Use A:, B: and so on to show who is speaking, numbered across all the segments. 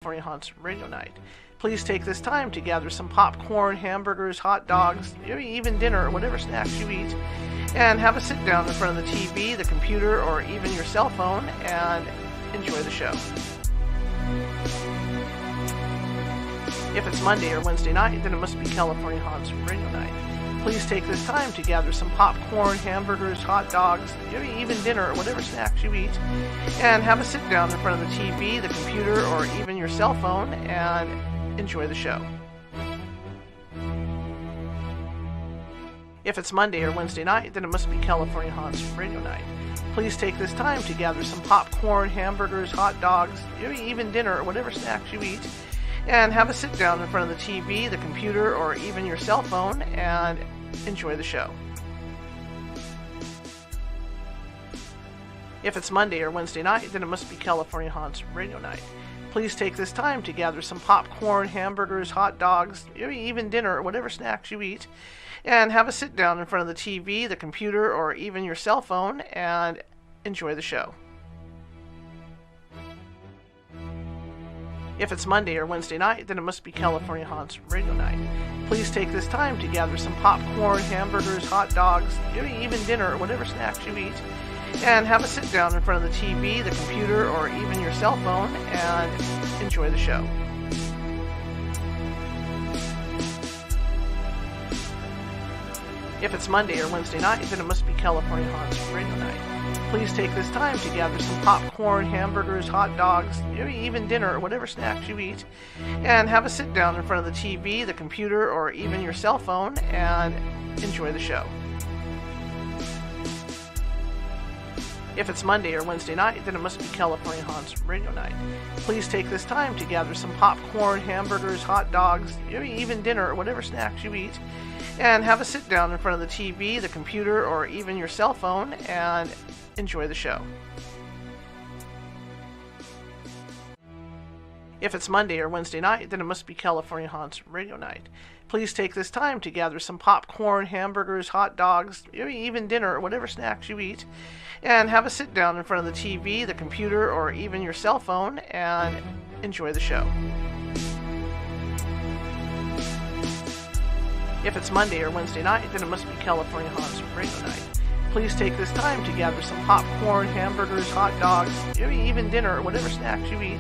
A: California Haunts Radio Night. Please take this time to gather some popcorn, hamburgers, hot dogs, maybe even dinner or whatever snacks you eat, and have a sit down in front of the TV, the computer, or even your cell phone and enjoy the show. If it's Monday or Wednesday night, then it must be California Haunts Radio Night. Please take this time to gather some popcorn, hamburgers, hot dogs, maybe even dinner or whatever snacks you eat, and have a sit down in front of the TV, the computer, or even your cell phone and enjoy the show. If it's Monday or Wednesday night, then it must be California Haunts Radio Night. Please take this time to gather some popcorn, hamburgers, hot dogs, maybe even dinner or whatever snacks you eat, and have a sit down in front of the TV, the computer, or even your cell phone and enjoy the show. If it's Monday or Wednesday night, then it must be California Haunts Radio Night. Please take this time to gather some popcorn, hamburgers, hot dogs, maybe even dinner or whatever snacks you eat, and have a sit down in front of the TV, the computer, or even your cell phone and enjoy the show. If it's Monday or Wednesday night, then it must be California Haunts Radio Night. Please take this time to gather some popcorn, hamburgers, hot dogs, maybe even dinner or whatever snacks you eat, and have a sit down in front of the TV, the computer, or even your cell phone and enjoy the show. If it's Monday or Wednesday night, then it must be California Haunts Radio Night. Please take this time to gather some popcorn, hamburgers, hot dogs, maybe even dinner or whatever snacks you eat, and have a sit down in front of the TV, the computer, or even your cell phone and enjoy the show. If it's Monday or Wednesday night, then it must be California Haunts Radio Night. Please take this time to gather some popcorn, hamburgers, hot dogs, maybe even dinner or whatever snacks you eat, and have a sit down in front of the TV, the computer, or even your cell phone and enjoy the show. If it's Monday or Wednesday night, then it must be California Haunts Radio Night. Please take this time to gather some popcorn, hamburgers, hot dogs, maybe even dinner or whatever snacks you eat, and have a sit down in front of the TV, the computer, or even your cell phone and enjoy the show. If it's Monday or Wednesday night, then it must be California Haunts Radio Night. Please take this time to gather some popcorn, hamburgers, hot dogs, maybe even dinner or whatever snacks you eat,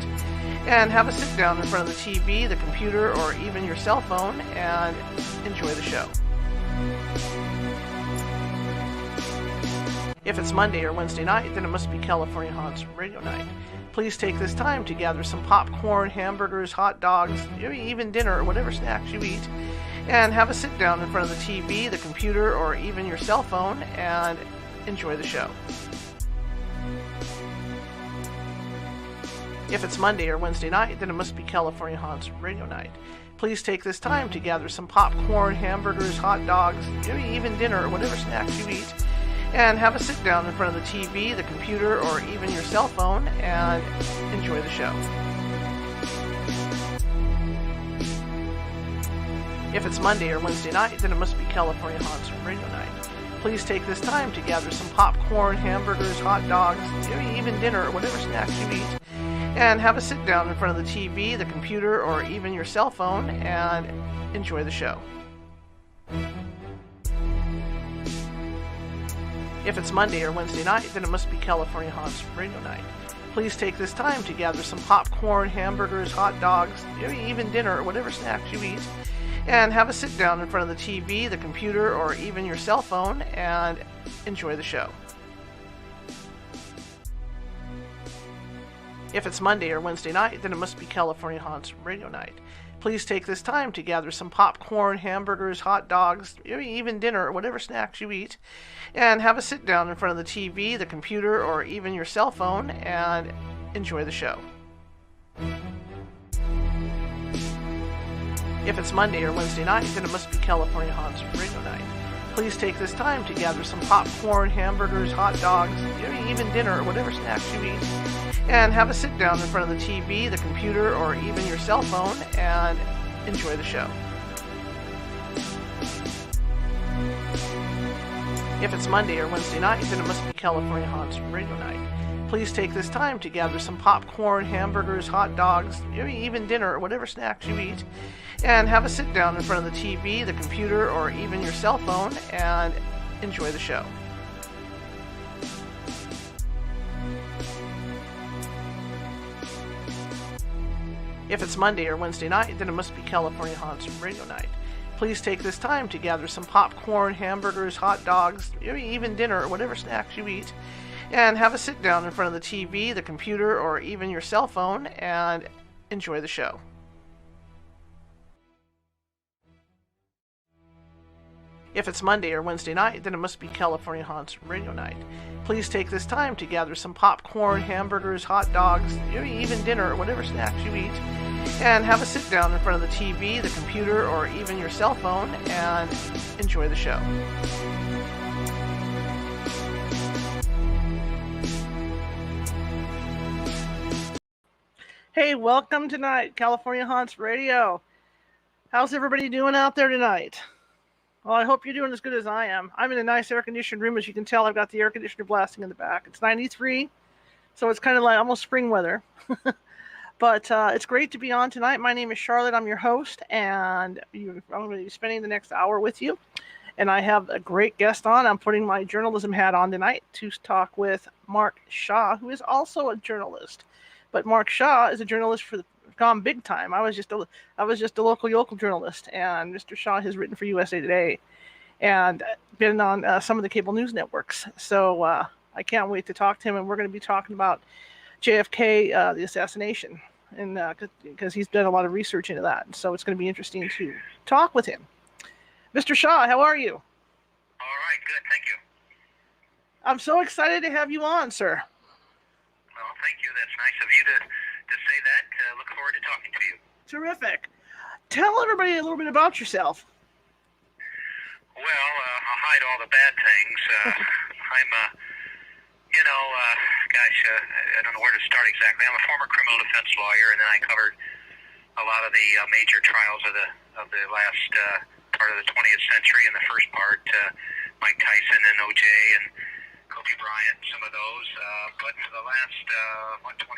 A: and have a sit down in front of the TV, the computer, or even your cell phone and enjoy the show. If it's Monday or Wednesday night, then it must be California Haunts Radio Night. Please take this time to gather some popcorn, hamburgers, hot dogs, maybe even dinner or whatever snacks you eat, and have a sit down in front of the TV, the computer, or even your cell phone and enjoy the show. If it's Monday or Wednesday night, then it must be California Haunts Radio Night. Please take this time to gather some popcorn, hamburgers, hot dogs, maybe even dinner or whatever snacks you eat, and have a sit down in front of the TV, the computer, or even your cell phone and enjoy the show. If it's Monday or Wednesday night, then it must be California Haunts Radio Night. Please take this time to gather some popcorn, hamburgers, hot dogs, maybe even dinner or whatever snacks you eat, and have a sit down in front of the TV, the computer, or even your cell phone and enjoy the show. If it's Monday or Wednesday night, then it must be California Haunts Radio Night. Please take this time to gather some popcorn, hamburgers, hot dogs, maybe even dinner or whatever snacks you eat, and have a sit down in front of the TV, the computer, or even your cell phone and enjoy the show. If it's Monday or Wednesday night, then it must be California Haunts Radio Night. Please take this time to gather some popcorn, hamburgers, hot dogs, maybe even dinner or whatever snacks you eat, and have a sit down in front of the TV, the computer, or even your cell phone and enjoy the show. If it's Monday or Wednesday night, then it must be California Haunts Radio Night. Please take this time to gather some popcorn, hamburgers, hot dogs, maybe even dinner or whatever snacks you eat, and have a sit down in front of the TV, the computer, or even your cell phone and enjoy the show. If it's Monday or Wednesday night, then it must be California Haunts Radio Night. Please take this time to gather some popcorn, hamburgers, hot dogs, maybe even dinner or whatever snacks you eat, and have a sit down in front of the TV, the computer, or even your cell phone and enjoy the show. If it's Monday or Wednesday night, then it must be California Haunts Radio Night. Please take this time to gather some popcorn, hamburgers, hot dogs, maybe even dinner or whatever snacks you eat, and have a sit down in front of the TV, the computer, or even your cell phone and enjoy the show. If it's Monday or Wednesday night, then it must be California Haunts Radio Night. Please take this time to gather some popcorn, hamburgers, hot dogs, maybe even dinner or whatever snacks you eat, and have a sit down in front of the TV, the computer, or even your cell phone and enjoy the show. Hey, welcome tonight, California Haunts Radio. How's everybody doing out there tonight? Well, I hope you're doing as good as I am. I'm in a nice air-conditioned room. As you can tell, I've got the air conditioner blasting in the back. It's 93, so it's kind of like almost spring weather. But it's great to be on tonight. My name is Charlotte. I'm your host, and I'm going to be spending the next hour with you. And I have a great guest on. I'm putting my journalism hat on tonight to talk with Mark Shaw, who is also a journalist. But Mark Shaw is a journalist for the gone big time. I was just a local journalist, and Mr. Shaw has written for USA Today and been on some of the cable news networks. So I can't wait to talk to him, and we're going to be talking about JFK, the assassination, and because he's done a lot of research into that. So it's going to be interesting to talk with him. Mr. Shaw, how are you?
B: All right, good, thank you.
A: I'm so excited to have you on, sir.
B: Well, thank you. That's nice of you to say that. Look forward to talking to you.
A: Terrific. Tell everybody a little bit about yourself.
B: Well, I'll hide all the bad things. I'm, I don't know where to start exactly. I'm a former criminal defense lawyer, and then I covered a lot of the major trials of the last part of the 20th century, and the first part, Mike Tyson and O.J. and Kobe Bryant, some of those. But for the last 25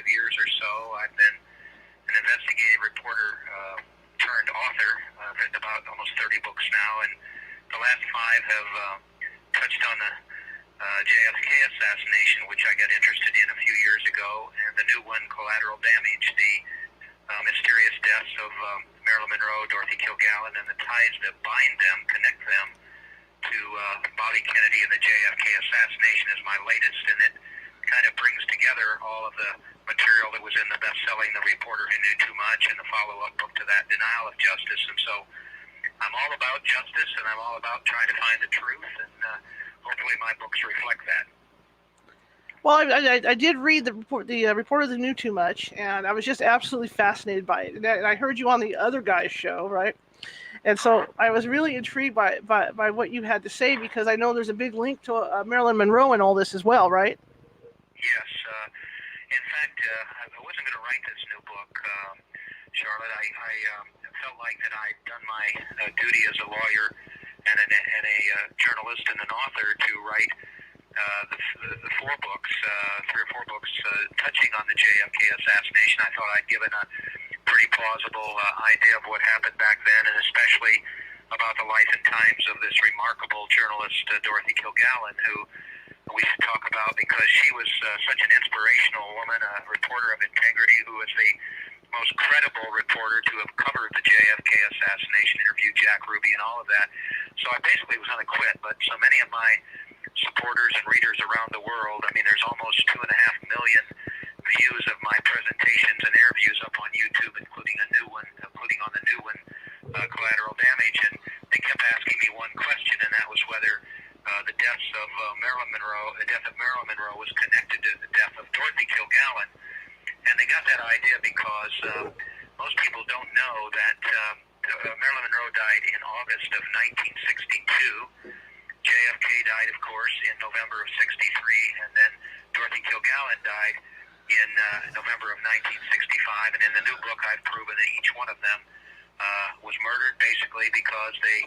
B: years or so, I've been an investigative reporter turned author. I've written about almost 30 books now, and the last 5 have touched on the JFK assassination, which I got interested in a few years ago, and the new one, Collateral Damage, the mysterious deaths of Marilyn Monroe, Dorothy Kllgallen, and the ties that bind them, connect them to Bobby Kennedy and the JFK assassination is my latest, and it kind of brings together all of the material that was in the best-selling The Reporter Who Knew Too Much and the follow-up book to that, Denial of Justice. And so I'm all about justice, and I'm all about trying to find the truth, and hopefully my books reflect that.
A: Well, I did read the Reporter Who Knew Too Much, and I was just absolutely fascinated by it. And I heard you on the other guy's show, right? And so I was really intrigued by what you had to say, because I know there's a big link to Marilyn Monroe and all this as well, right?
B: Yes. In fact, I wasn't going to write this new book, Charlotte. I felt like that I'd done my duty as a lawyer and a journalist and an author to write the 4 books, 3 or 4 books touching on the JFK assassination. I thought I'd given a pretty plausible idea of what happened back then, and especially about the life and times of this remarkable journalist, Dorothy Kllgallen, who we should talk about because she was such an inspirational woman, a reporter of integrity who was the most credible reporter to have covered the JFK assassination, interviewed Jack Ruby and all of that. So I basically was going to quit, but so many of my supporters and readers around the world, I mean, there's almost 2.5 million views of my presentations and interviews up on YouTube, including on the new one, Collateral Damage, and they kept asking me one question, and that was whether the death of Marilyn Monroe was connected to the death of Dorothy Kllgallen. And they got that idea because most people don't know that Marilyn Monroe died in August of 1962. JFK died, of course, in November of 63, and then Dorothy Kllgallen died in November of 1965. And in the new book, I've proven that each one of them was murdered basically because they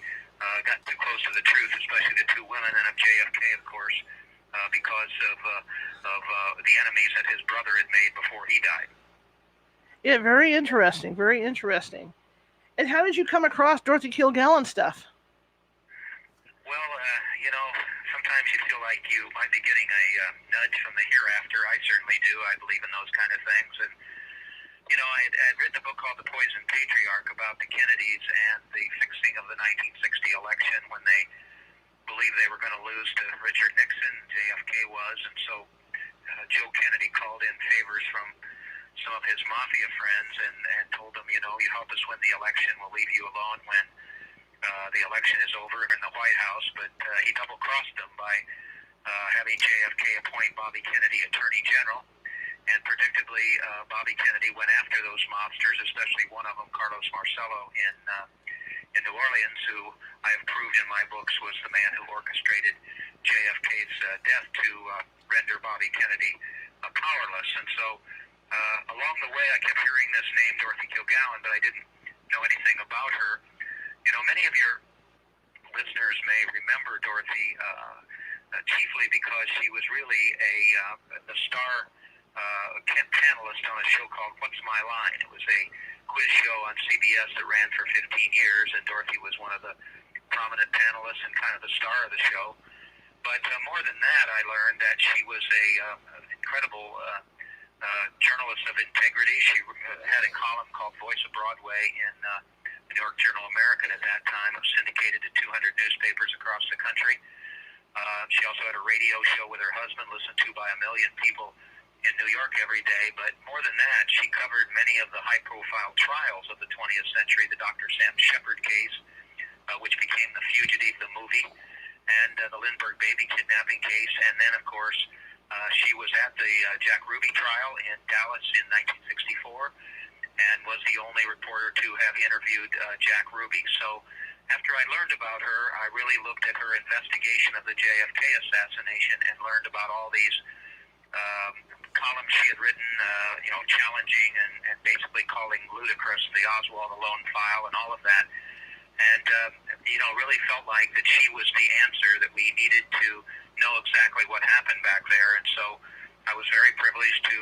B: got too close to the truth, especially the 2 women, and of JFK, of course, because of the enemies that his brother had made before he died.
A: Yeah, very interesting. Very interesting. And how did you come across Dorothy Kllgallen stuff?
B: Well, sometimes you feel like you might be getting a nudge from the hereafter. I certainly do. I believe in those kind of things. And, I had written a book called The Poison Patriarch about the Kennedys and the fixing of the 1960 election when they believed they were going to lose to Richard Nixon. JFK was. And so Joe Kennedy called in favors from some of his mafia friends and told them, you help us win the election, we'll leave you alone when the election is over in the White House. But he double-crossed them by having JFK appoint Bobby Kennedy Attorney General. And predictably, Bobby Kennedy went after those mobsters, especially one of them, Carlos Marcello, in New Orleans, who I have proved in my books was the man who orchestrated JFK's death to render Bobby Kennedy powerless. And so along the way, I kept hearing this name, Dorothy Kllgallen, but I didn't know anything about her. Many of your listeners may remember Dorothy chiefly because she was really a star panelist on a show called What's My Line. It was a quiz show on CBS that ran for 15 years, and Dorothy was one of the prominent panelists and kind of the star of the show. But more than that, I learned that she was an incredible journalist of integrity. She had a column called Voice of Broadway in the New York Journal American at that time. It was syndicated to 200 newspapers across the country. She also had a radio show with her husband, listened to by 1 million people in New York every day. But more than that, she covered many of the high-profile trials of the 20th century, the Dr. Sam Shepard case, which became The Fugitive, the movie, and the Lindbergh baby kidnapping case. And then, of course, she was at the Jack Ruby trial in Dallas in 1964 and was the only reporter to have interviewed Jack Ruby. So after I learned about her, I really looked at her investigation of the JFK assassination and learned about all these columns she had written, challenging and basically calling ludicrous the Oswald alone file and all of that. And, really felt like that she was the answer that we needed to know exactly what happened back there. And so I was very privileged to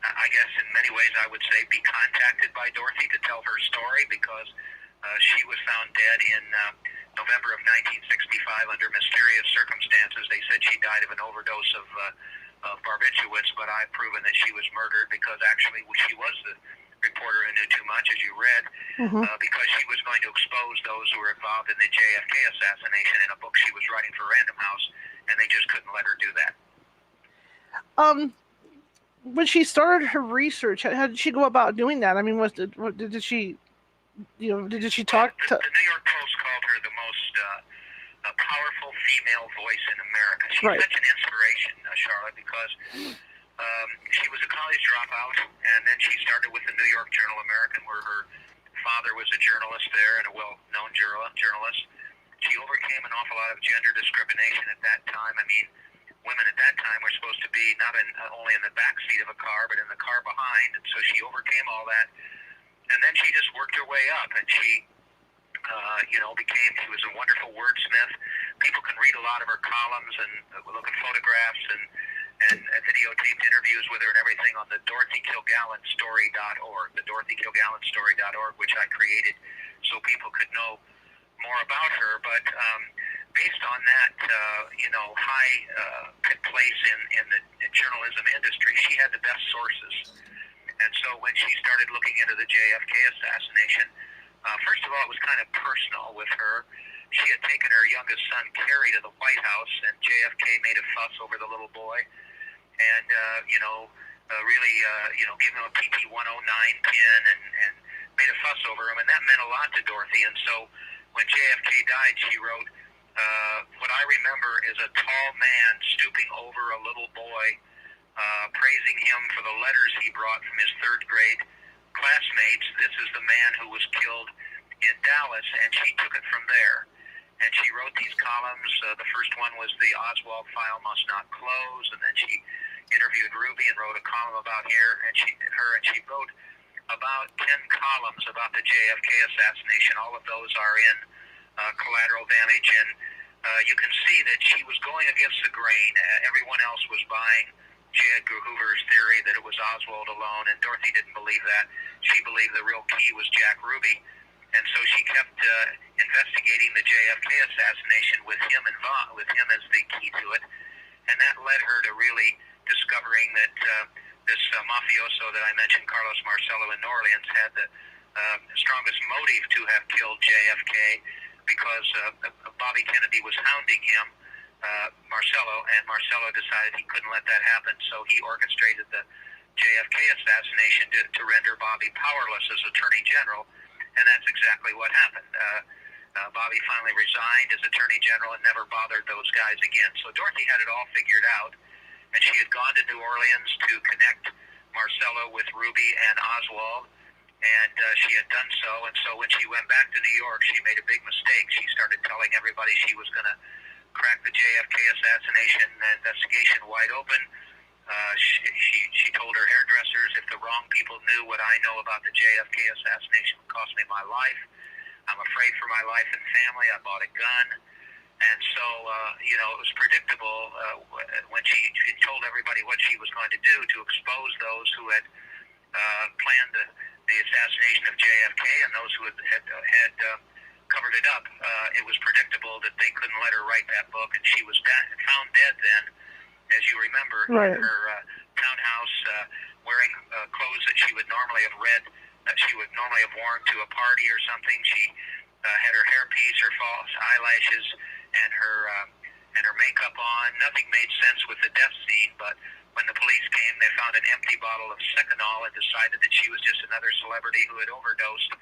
B: I guess in many ways I would say, be contacted by Dorothy to tell her story, because she was found dead in November of 1965 under mysterious circumstances. They said she died of an overdose of barbiturates, but I've proven that she was murdered because actually she was the reporter who knew too much, as you read, because she was going to expose those who were involved in the JFK assassination in a book she was writing for Random House, and they just couldn't let her do that.
A: When she started her research, how did she go about doing that? I mean, did she talk to?
B: The New York Post called her the most powerful female voice in America. She's such an inspiration, Charlotte, because she was a college dropout, and then she started with the New York Journal American, where her father was a journalist there and a well-known journalist. She overcame an awful lot of gender discrimination at that time. I mean, women at that time were supposed to be not only in the back seat of a car, but in the car behind, and so she overcame all that. And then she just worked her way up, and she she was a wonderful wordsmith. People can read a lot of her columns and look at photographs and videotaped interviews with her and everything on the DorothyKllgallenStory.org, the DorothyKllgallenStory.org, which I created so people could know more about her. But based on that, high place in the journalism industry, she had the best sources. And so when she started looking into the JFK assassination, first of all, it was kind of personal with her. She had taken her youngest son, Kerry, to the White House, and JFK made a fuss over the little boy and, really gave him a PP 109 pin and made a fuss over him, and that meant a lot to Dorothy. And so when JFK died, she wrote, what I remember is a tall man stooping over a little boy, praising him for the letters he brought from his third grade classmates. This is the man who was killed in Dallas, and she took it from there. And she wrote these columns. The first one was the Oswald file must not close, and then she interviewed Ruby and wrote a column about and she wrote about 10 columns about the JFK assassination. All of those are in Collateral Damage, and you can see that she was going against the grain. Everyone else was buying J. Edgar Hoover's theory that it was Oswald alone, and Dorothy didn't believe that. She believed the real key was Jack Ruby, and so she kept investigating the JFK assassination with him involved, with him as the key to it, and that led her to really discovering that this mafioso that I mentioned, Carlos Marcello in New Orleans, had the strongest motive to have killed JFK because Bobby Kennedy was hounding him, Marcello, and Marcello decided he couldn't let that happen, so he orchestrated the JFK assassination to render Bobby powerless as Attorney General, and that's exactly what happened. Bobby finally resigned as Attorney General and never bothered those guys again. So Dorothy had it all figured out, and she had gone to New Orleans to connect Marcello with Ruby and Oswald, and she had done so, and so when she went back to New York, she made a big mistake. She started telling everybody she was going to crack the JFK assassination investigation wide open. She told her hairdressers, if the wrong people knew what I know about the JFK assassination, it would cost me my life. I'm afraid for my life and family. I bought a gun. And so, it was predictable when she told everybody what she was going to do to expose those who had planned the assassination of JFK and those who had covered it up. It was predictable that they couldn't let her write that book, and she was found dead then, as you remember,
A: right,
B: in her townhouse, wearing clothes that she would normally have worn to a party or something. She had her hairpiece, her false eyelashes, and her makeup on. Nothing made sense with the death scene, but when the police came, they found an empty bottle of Seconal and decided that she was just another celebrity who had overdosed.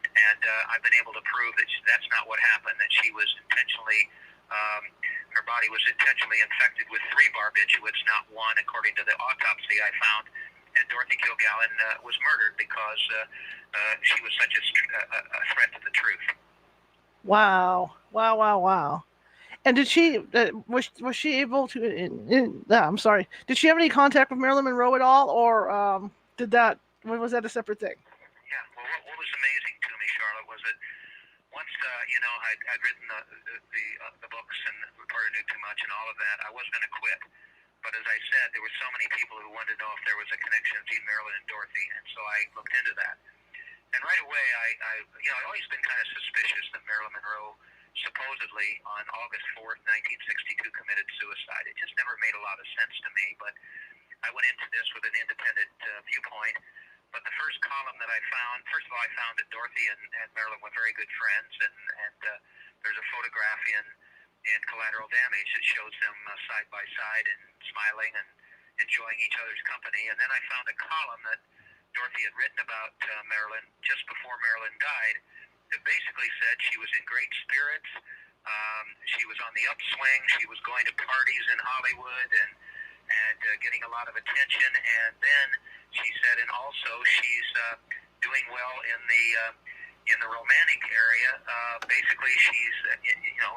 B: And I've been able to prove that that's not what happened, that she was intentionally, her body was intentionally infected with 3 barbiturates, not 1, according to the autopsy I found. And Dorothy Kllgallen was murdered because she was such a threat to the truth.
A: Wow. And did she was she able to? I'm sorry. Did she have any contact with Marilyn Monroe at all, or was that a separate thing?
B: Yeah. Well, what was amazing to me, Charlotte, was that once I'd written the books and reporter knew too much and all of that, I was going to quit. But as I said, there were so many people who wanted to know if there was a connection between Marilyn and Dorothy, and so I looked into that. And right away, I'd always been kind of suspicious that Marilyn Monroe supposedly on August 4th, 1962, committed suicide. It just never made a lot of sense to me, but I went into this with an independent viewpoint. But the first column that I found, first of all, I found that Dorothy and Marilyn were very good friends, and there's a photograph in Collateral Damage that shows them side by side and smiling and enjoying each other's company. And then I found a column that Dorothy had written about Marilyn just before Marilyn died that basically said she was in great spirits, she was on the upswing, she was going to parties in Hollywood and getting a lot of attention, and then she said, and also she's doing well in the romantic area. Basically, she's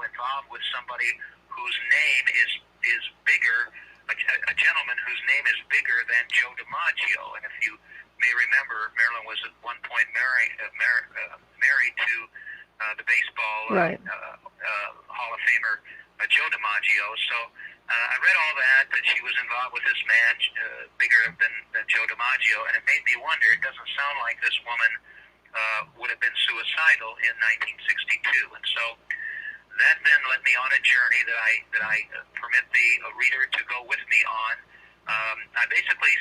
B: involved with somebody whose name is bigger, a gentleman whose name is bigger than Joe DiMaggio. And if you may remember, Marilyn was at one point married to the baseball
A: right.
B: Hall of Famer Joe DiMaggio. So I read all that she was involved with this man bigger than Joe DiMaggio, and it made me wonder. It doesn't sound like this woman would have been suicidal in 1962, and so that then led me on a journey that I permit the reader to go with me on. I basically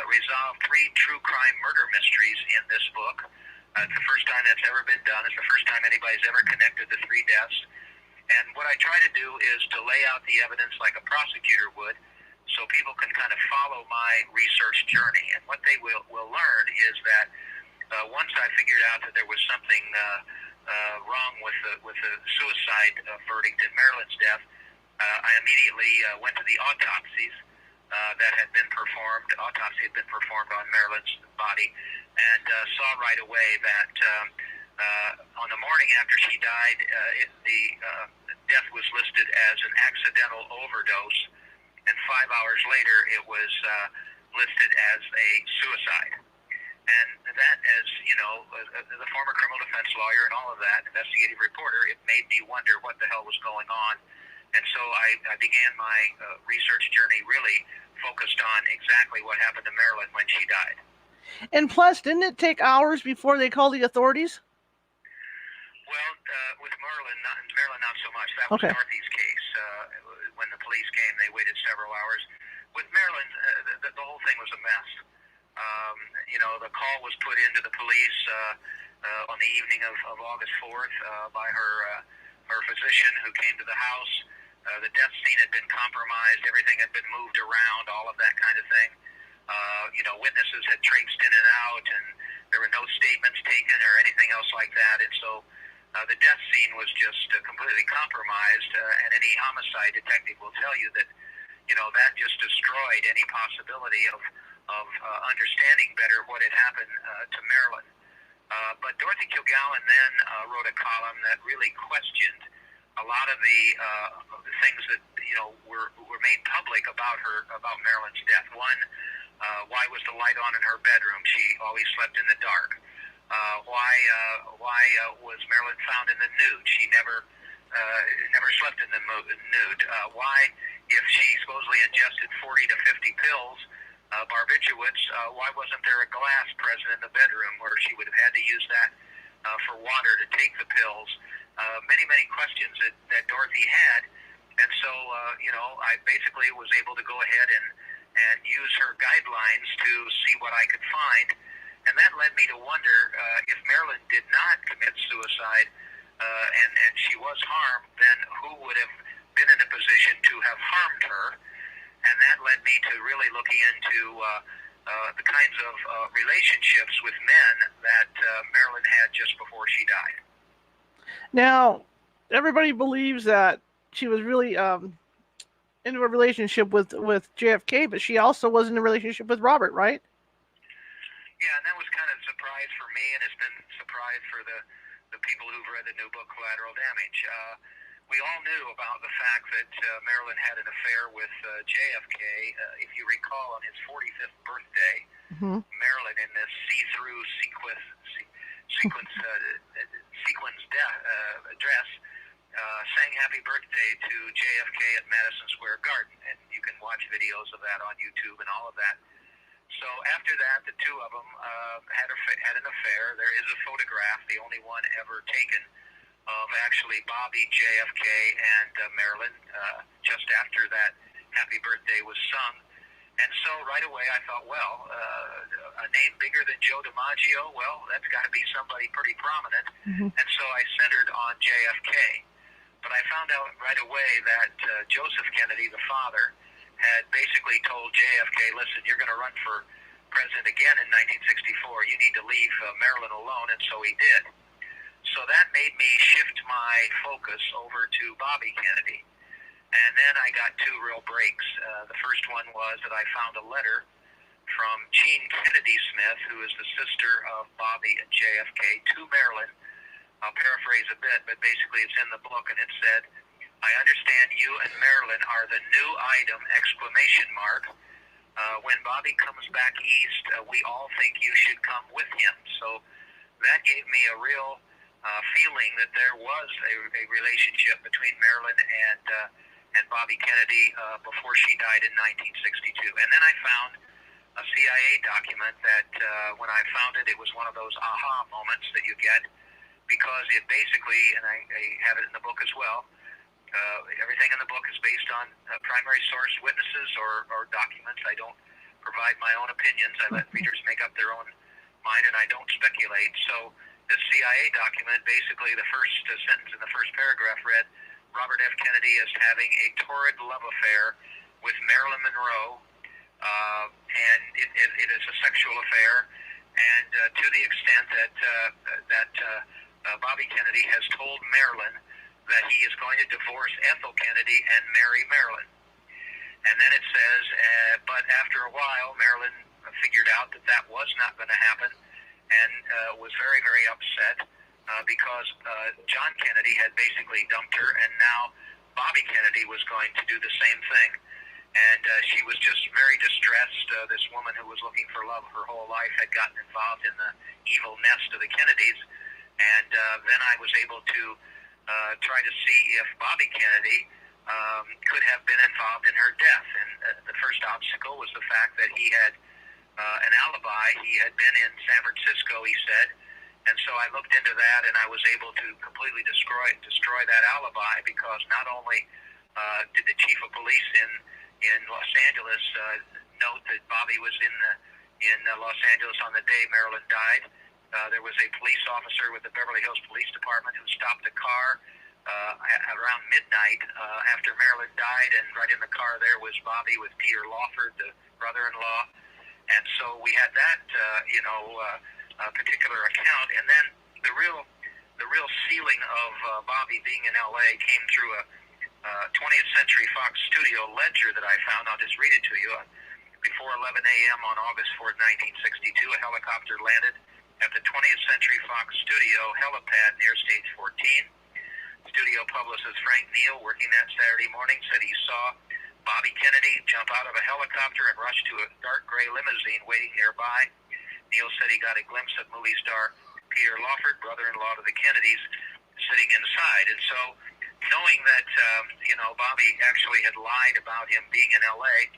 B: resolved 3 true crime murder mysteries in this book. It's the first time that's ever been done. It's the first time anybody's ever connected the 3 deaths. And what I try to do is to lay out the evidence like a prosecutor would, so people can kind of follow my research journey. And what they will learn is that once I figured out that there was something wrong with the suicide verdict in Marilyn's death, I immediately went to the autopsies that had been performed. Autopsy had been performed on Marilyn's body, and saw right away that on the morning after she died, the death was listed as an accidental overdose, and 5 hours later it was listed as a suicide. And that, as you know, the former criminal defense lawyer and all of that, investigative reporter, it made me wonder what the hell was going on. And so I began my research journey really focused on exactly what happened to Marilyn when she died.
A: And plus, didn't it take hours before they called the authorities?
B: Well, with Marilyn not so much. That was
A: Okay.
B: Dorothy's case. When the police came, they waited several hours. With Marilyn, the whole thing was a mess. The call was put into the police on the evening of August 4th by her physician who came to the house. The death scene had been compromised. Everything had been moved around, all of that kind of thing. Witnesses had traipsed in and out, and there were no statements taken or anything else like that. And so the death scene was just completely compromised, and any homicide detective will tell you that, that just destroyed any possibility of understanding better what had happened to Marilyn. But Dorothy Kllgallen then wrote a column that really questioned a lot of the things that were made public about Marilyn's death. One, why was the light on in her bedroom? She always slept in the dark. Why was Marilyn found in the nude? She never slept in the nude. Why, if she supposedly ingested 40 to 50 pills, barbiturates, why wasn't there a glass present in the bedroom where she would have had to use that for water to take the pills? Many questions that Dorothy had. And so, I basically was able to go ahead and use her guidelines to see what I could find. And that led me to wonder if Marilyn did not commit suicide and she was harmed, then who would have been in a position to have harmed her? And that led me to really looking into the kinds of relationships with men that Marilyn had just before she died.
A: Now, everybody believes that she was really into a relationship with JFK, but she also was in a relationship with Robert, right?
B: Yeah, and that was kind of a surprise for me, and it's been a surprise for the people who've read the new book, Collateral Damage. We all knew about the fact that Marilyn had an affair with JFK. If you recall, on his 45th birthday, Marilyn, in this see-through sequins dress, sang Happy Birthday to JFK at Madison Square Garden. And you can watch videos of that on YouTube and all of that. So after that, the two of them had an affair. There is a photograph, the only one ever taken, of actually Bobby, JFK, and Marilyn just after that Happy Birthday was sung. And so right away I thought, well, a name bigger than Joe DiMaggio, well, that's got to be somebody pretty prominent. And so I centered on JFK. But I found out right away that Joseph Kennedy, the father, had basically told JFK, listen, you're going to run for president again in 1964. You need to leave Marilyn alone, and so he did. So that made me shift my focus over to Bobby Kennedy. And then I got two real breaks. The first one was that I found a letter from Jean Kennedy Smith, who is the sister of Bobby and JFK, to Marilyn. I'll paraphrase a bit, but basically it's in the book, and it said, I understand you and Marilyn are the new item, exclamation mark. When Bobby comes back east, we all think you should come with him. So that gave me a real feeling that there was a relationship between Marilyn and Bobby Kennedy before she died in 1962. And then I found a CIA document that when I found it, it was one of those aha moments that you get, because it basically, and I have it in the book as well, everything in the book is based on primary source witnesses or documents. I don't provide my own opinions. I let readers make up their own mind, and I don't speculate. So this CIA document, basically the first sentence in the first paragraph read, Robert F. Kennedy is having a torrid love affair with Marilyn Monroe, and it is a sexual affair, and to the extent that Bobby Kennedy has told Marilyn that he is going to divorce Ethel Kennedy and marry Marilyn. And then it says, but after a while, Marilyn figured out that that was not going to happen, and was very, very upset because John Kennedy had basically dumped her, and now Bobby Kennedy was going to do the same thing. And she was just very distressed. This woman who was looking for love her whole life had gotten involved in the evil nest of the Kennedys. And then I was able to try to see if Bobby Kennedy could have been involved in her death. And the first obstacle was the fact that he had an alibi. He had been in San Francisco, he said. And so I looked into that, and I was able to completely destroy that alibi, because not only did the chief of police in Los Angeles note that Bobby was in Los Angeles on the day Marilyn died. There was a police officer with the Beverly Hills Police Department who stopped a car around midnight after Marilyn died, and right in the car there was Bobby with Peter Lawford, the brother-in-law. And so we had that, particular account. And then the real ceiling of Bobby being in L.A. came through a 20th Century Fox studio ledger that I found. I'll just read it to you. Before 11 a.m. on August 4, 1962, a helicopter landed at the 20th Century Fox studio helipad near Stage 14. Studio publicist Frank Neal, working that Saturday morning, said he saw Bobby Kennedy jump out of a helicopter and rush to a dark gray limousine waiting nearby. Neal said he got a glimpse of movie star Peter Lawford, brother-in-law to the Kennedys, sitting inside. And so, knowing that Bobby actually had lied about him being in L.A.,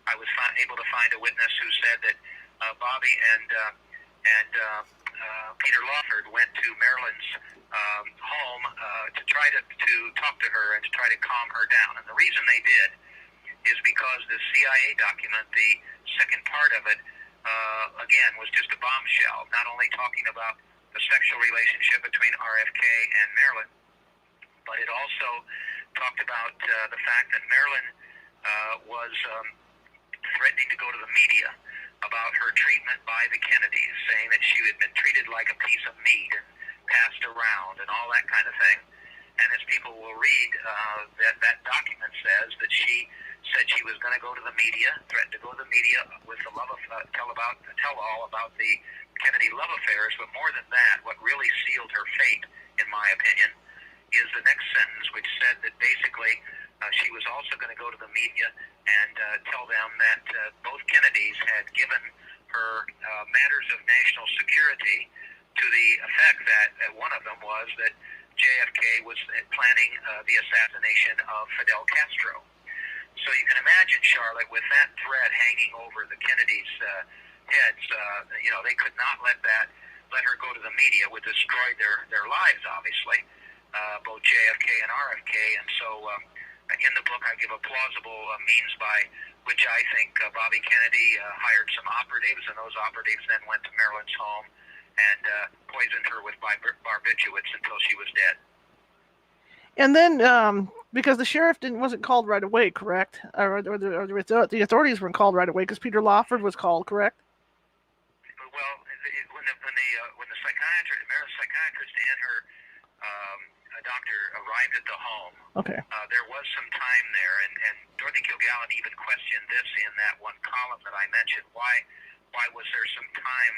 B: I was able to find a witness who said that Bobby and Peter Lawford went to Marilyn's home to try to talk to her and to try to calm her down. And the reason they did is because the CIA document, the second part of it, again, was just a bombshell, not only talking about the sexual relationship between RFK and Marilyn, but it also talked about the fact that Marilyn was threatening to go to the media about her treatment by the Kennedys, saying that she had been treated like a piece of meat and passed around and all that kind of thing. And as people will read, that document says that she said she was going to go to the media, threatened to go to the media with the tell all about the Kennedy love affairs. But more than that, what really sealed her fate, in my opinion, is the next sentence, which said that basically she was also going to go to the media and tell them that both Kennedys had given her matters of national security, to the effect that one of them was that JFK was planning the assassination of Fidel Castro. So you can imagine, Charlotte, with that threat hanging over the Kennedys' heads, they could not let her go to the media. Would destroy their lives, obviously, both JFK and RFK. And so in the book, I give a plausible means by which I think Bobby Kennedy hired some operatives, and those operatives then went to Marilyn's home and poisoned her with barbiturates until she was dead.
A: And then, because the sheriff wasn't called right away, correct? Or the authorities weren't called right away because Peter Lawford was called, correct?
B: Well, when the psychiatrist, Marilyn's psychiatrist, and her doctor arrived at the home,
A: okay,
B: there was some time there, and Dorothy Kllgallen even questioned this in that one column that I mentioned. Why was there some time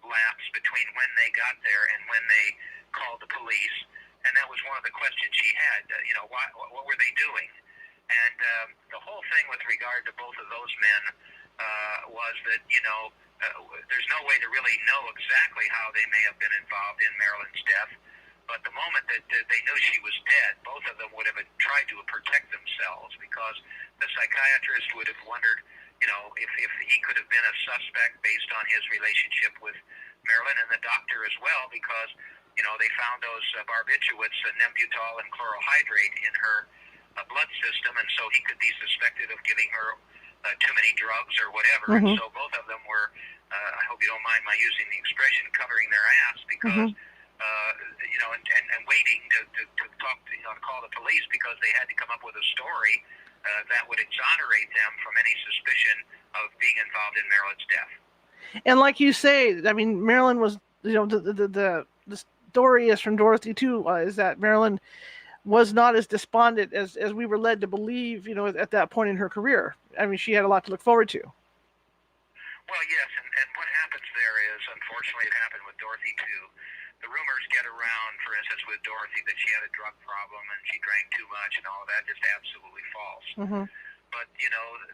B: lapse between when they got there and when they called the police? And that was one of the questions she had. What were they doing? And the whole thing with regard to both of those men was that there's no way to really know exactly how they may have been involved in Marilyn's death. But the moment that they knew she was dead, both of them would have tried to protect themselves, because the psychiatrist would have wondered, if he could have been a suspect based on his relationship with Marilyn, and the doctor as well, because they found those barbiturates, Nembutal and chlorohydrate, in her blood system, and so he could be suspected of giving her too many drugs or whatever. Mm-hmm. And so both of them were, I hope you don't mind my using the expression, covering their ass, because and waiting to talk to call the police, because they had to come up with a story that would exonerate them from any suspicion of being involved in Marilyn's death.
A: And like you say, I mean, Marilyn was, the story is from Dorothy too, is that Marilyn was not as despondent as we were led to believe, at that point in her career. I mean, she had a lot to look forward to.
B: Well, yes, and what happens there is, unfortunately, it happened with Dorothy too. The rumors get around, for instance, with Dorothy, that she had a drug problem and she drank too much and all of that. Just absolutely false. Mm-hmm. But,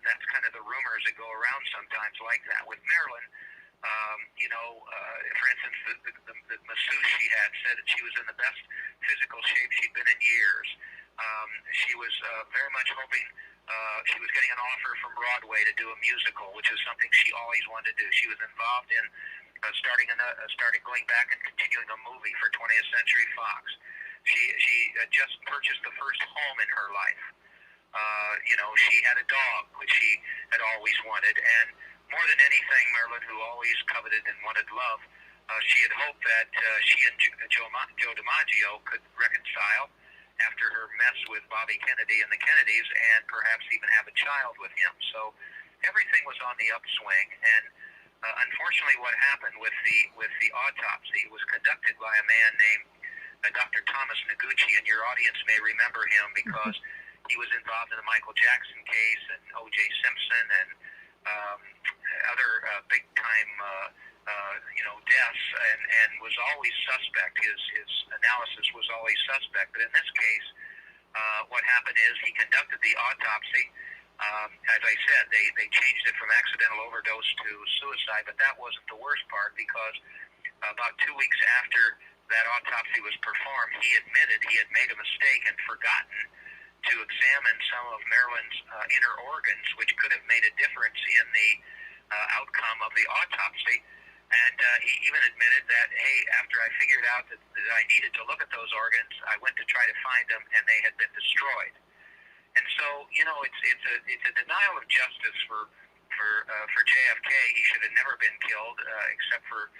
B: that's kind of the rumors that go around sometimes like that. With Marilyn, for instance, the masseuse she had said that she was in the best physical shape she'd been in years. She was very much hoping. She was getting an offer from Broadway to do a musical, which is something she always wanted to do. She was involved in starting going back and continuing a movie for 20th Century Fox. She just purchased the first home in her life. She had a dog, which she had always wanted, and more than anything, Marilyn, who always coveted and wanted love, she had hoped that she and Joe DiMaggio could reconcile after her mess with Bobby Kennedy and the Kennedys, and perhaps even have a child with him. So everything was on the upswing, and unfortunately, what happened with the autopsy was conducted by a man named Dr. Thomas Noguchi, and your audience may remember him because he was involved in the Michael Jackson case and O.J. Simpson and other big-time deaths, and was always suspect. His analysis was always suspect. But in this case, what happened is he conducted the autopsy. As I said, they changed it from accidental overdose to suicide, but that wasn't the worst part, because about 2 weeks after that autopsy was performed, he admitted he had made a mistake and forgotten to examine some of Marilyn's inner organs, which could have made a difference in the outcome of the autopsy. And he even admitted that, hey, after I figured out that I needed to look at those organs, I went to try to find them, and they had been destroyed. And so, it's a denial of justice for JFK. He should have never been killed, except for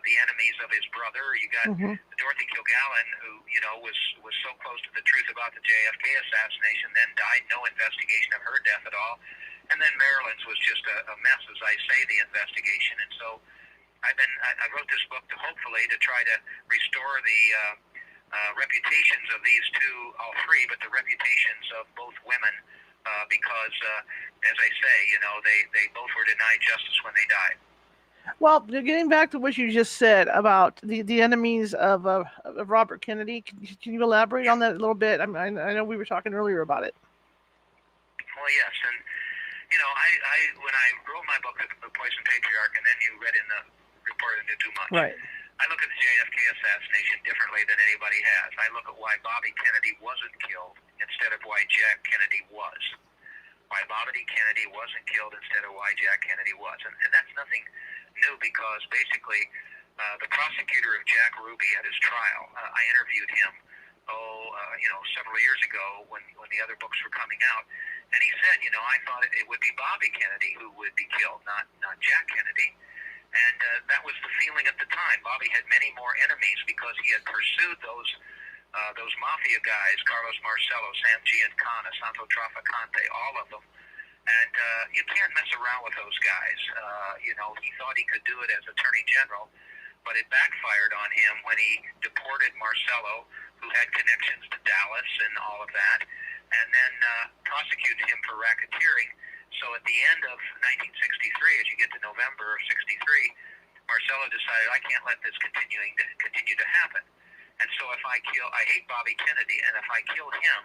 B: the enemies of his brother. You got Dorothy Kllgallen, who was so close to the truth about the JFK assassination, then died. No investigation of her death at all. And then Marilyn's was just a mess, as I say, the investigation. And so I wrote this book to hopefully to try to restore the reputations of these two, all three, but the reputations of both women, because, as I say, they both were denied justice when they died.
A: Well, getting back to what you just said about the enemies of Robert Kennedy, can you elaborate on that a little bit? I know we were talking earlier about it.
B: Well, yes, and I when I wrote my book, The Poison Patriarch, and then you read in the report into too much.
A: Right.
B: I look at the JFK assassination differently than anybody has. I look at why Bobby Kennedy wasn't killed instead of why Jack Kennedy was. Why Bobby Kennedy wasn't killed instead of why Jack Kennedy was. And that's nothing new, because basically the prosecutor of Jack Ruby at his trial, I interviewed him, several years ago when the other books were coming out, and he said, I thought it would be Bobby Kennedy who would be killed, not Jack Kennedy. And that was the feeling at the time. Bobby had many more enemies because he had pursued those mafia guys, Carlos Marcello, Sam Giancana, Santo Trafficante, all of them. And you can't mess around with those guys. He thought he could do it as Attorney General, but it backfired on him when he deported Marcello, who had connections to Dallas and all of that, and then prosecuted him for racketeering. So at the end of 1963, as you get to November of 63, Marcello decided, I can't let this continue to happen. And so I hate Bobby Kennedy, and if I kill him,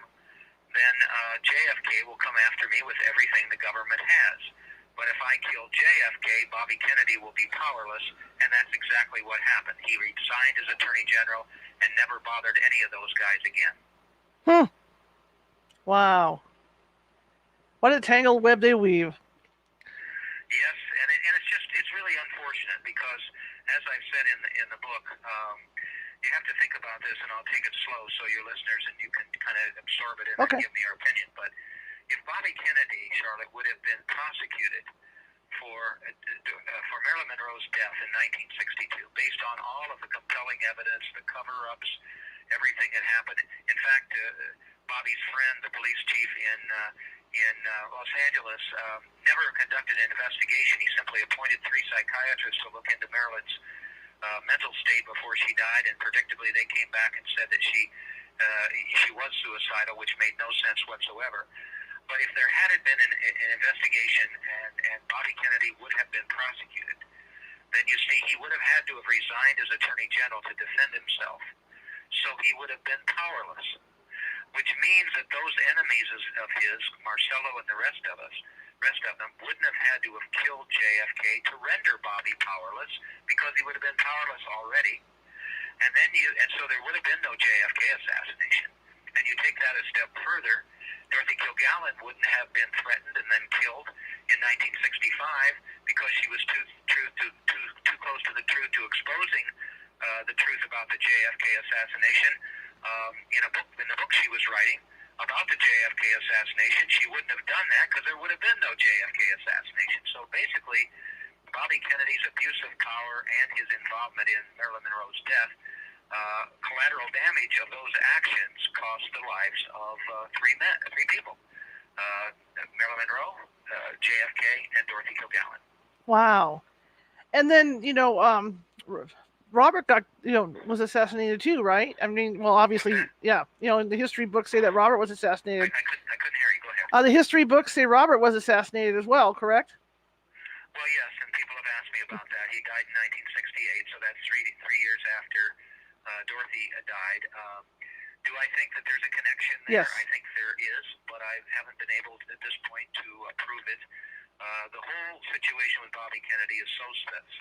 B: then JFK will come after me with everything the government has. But if I kill JFK, Bobby Kennedy will be powerless, and that's exactly what happened. He resigned as Attorney General and never bothered any of those guys again.
A: Wow. What a tangled web they weave.
B: Yes, and it's really unfortunate, because, as I've said in the book, you have to think about this, and I'll take it slow so your listeners and you can kind of absorb it and then give me your opinion. But if Bobby Kennedy, Charlotte, would have been prosecuted for Marilyn Monroe's death in 1962, based on all of the compelling evidence, the cover-ups, everything that happened. In fact, Bobby's friend, the police chief in Los Angeles, never conducted an investigation. He simply appointed 3 psychiatrists to look into Marilyn's mental state before she died, and predictably they came back and said that she was suicidal, which made no sense whatsoever. But if there had been an investigation and Bobby Kennedy would have been prosecuted, then you see he would have had to have resigned as Attorney General to defend himself. So he would have been powerless, which means that those enemies of his, Marcello and the rest of them, wouldn't have had to have killed JFK to render Bobby powerless, because he would have been powerless already. And so there would have been no JFK assassination. And you take that a step further, Dorothy Kllgallen wouldn't have been threatened and then killed in 1965 because she was too close to the truth, to exposing the truth about the JFK assassination. In the book she was writing about the JFK assassination, she wouldn't have done that because there would have been no JFK assassination. So basically, Bobby Kennedy's abuse of power and his involvement in Marilyn Monroe's death, collateral damage of those actions cost the lives of three people: Marilyn Monroe, JFK, and Dorothy Kllgallen.
A: Wow. And then, Robert was assassinated too, right? I mean, well, obviously, yeah. In the history books say that Robert was assassinated.
B: I couldn't hear you. Go ahead.
A: The history books say Robert was assassinated as well, correct?
B: Well, yes, and people have asked me about that. He died in 1968, so that's three years after Dorothy died. Do I think that there's a connection there?
A: Yes.
B: I think there is, but I haven't been able to, at this point, to prove it. The whole situation with Bobby Kennedy is so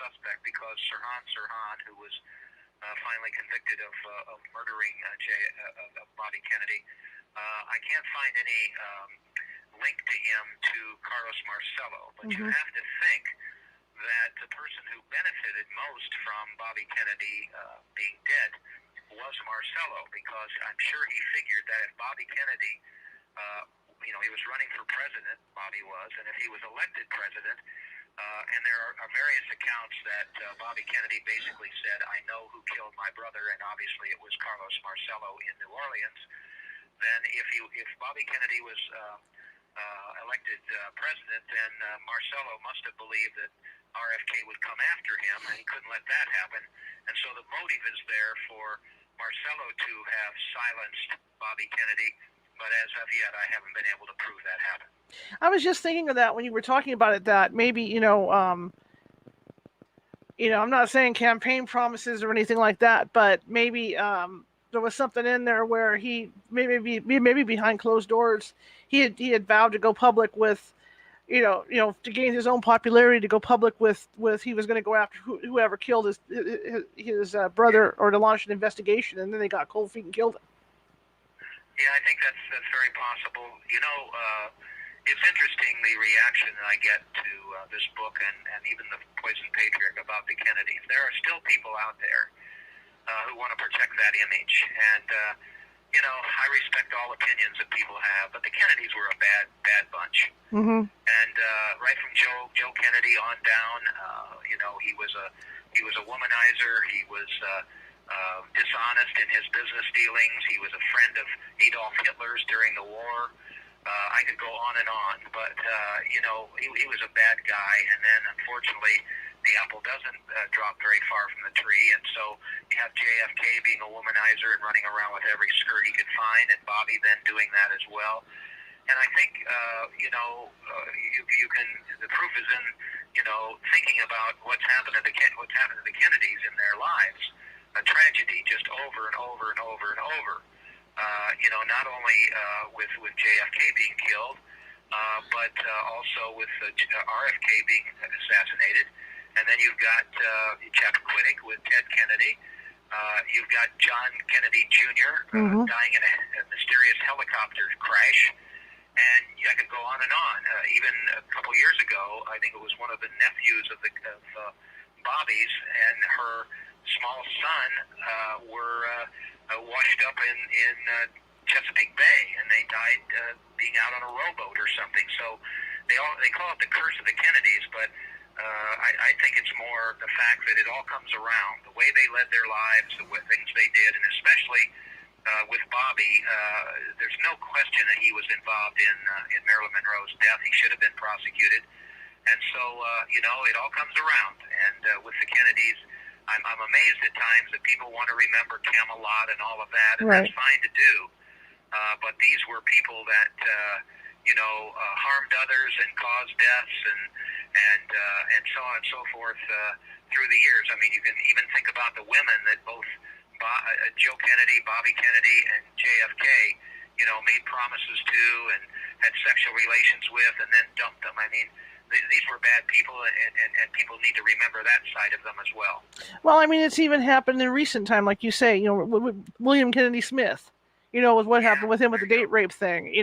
B: suspect because Sirhan, who was finally convicted of murdering Bobby Kennedy, I can't find any link to him to Carlos Marcello. But you have to think that the person who benefited most from Bobby Kennedy being dead was Marcello, because I'm sure he figured that if Bobby Kennedy he was running for president, Bobby was, and if he was elected president, and there are various accounts that Bobby Kennedy basically said, I know who killed my brother, and obviously it was Carlos Marcello in New Orleans, then if Bobby Kennedy was elected president, then Marcello must have believed that RFK would come after him, and he couldn't let that happen. And so the motive is there for Marcello to have silenced Bobby Kennedy, but as of yet, I haven't been able to prove that happened.
A: I was just thinking of that when you were talking about it, that maybe, I'm not saying campaign promises or anything like that, but maybe there was something in there where he maybe behind closed doors, he had vowed to go public with, to gain his own popularity, to go public with he was going to go after whoever killed his brother, or to launch an investigation, and then they got cold feet and killed him.
B: Yeah, I think that's very possible. It's interesting the reaction that I get to this book and even the Poison Patriarch about the Kennedys. There are still people out there who want to protect that image, and I respect all opinions that people have, but the Kennedys were a bad bunch.
A: Mm-hmm.
B: And right from Joe Kennedy on down, he was a womanizer. He was dishonest in his business dealings. He was a friend of Adolf Hitler's during the war. I could go on and on, but he was a bad guy. And then, unfortunately, the apple doesn't drop very far from the tree. And so you have JFK being a womanizer and running around with every skirt he could find, and Bobby then doing that as well. And I think you can. The proof is in thinking about what's happened to the Kennedys in their lives. A tragedy just over and over and over and over. Not only with JFK being killed, but also with RFK being assassinated. And then you've got Chappaquiddick with Ted Kennedy. You've got John Kennedy Jr. Dying in a mysterious helicopter crash. And I could go on and on. Even a couple years ago, I think it was one of the nephews of Bobby's and her small son were washed up in Chesapeake Bay, and they died being out on a rowboat or something. So they call it the curse of the Kennedys, but I think it's more the fact that it all comes around. The way they led their lives, the things they did, and especially with Bobby, there's no question that he was involved in Marilyn Monroe's death. He should have been prosecuted. And so, it all comes around. And with the Kennedys, I'm amazed at times that people want to remember Camelot and all of that, and that's fine to do. But these were people that, harmed others and caused deaths and so on and so forth through the years. I mean, you can even think about the women that both Joe Kennedy, Bobby Kennedy, and JFK, made promises to and had sexual relations with and then dumped them. I mean, these were bad people, and people need to remember that side of them as well.
A: Well, I mean, it's even happened in recent time, like you say, William Kennedy Smith. with what
B: Yeah,
A: happened with him with
B: there
A: the
B: you go.
A: date rape thing.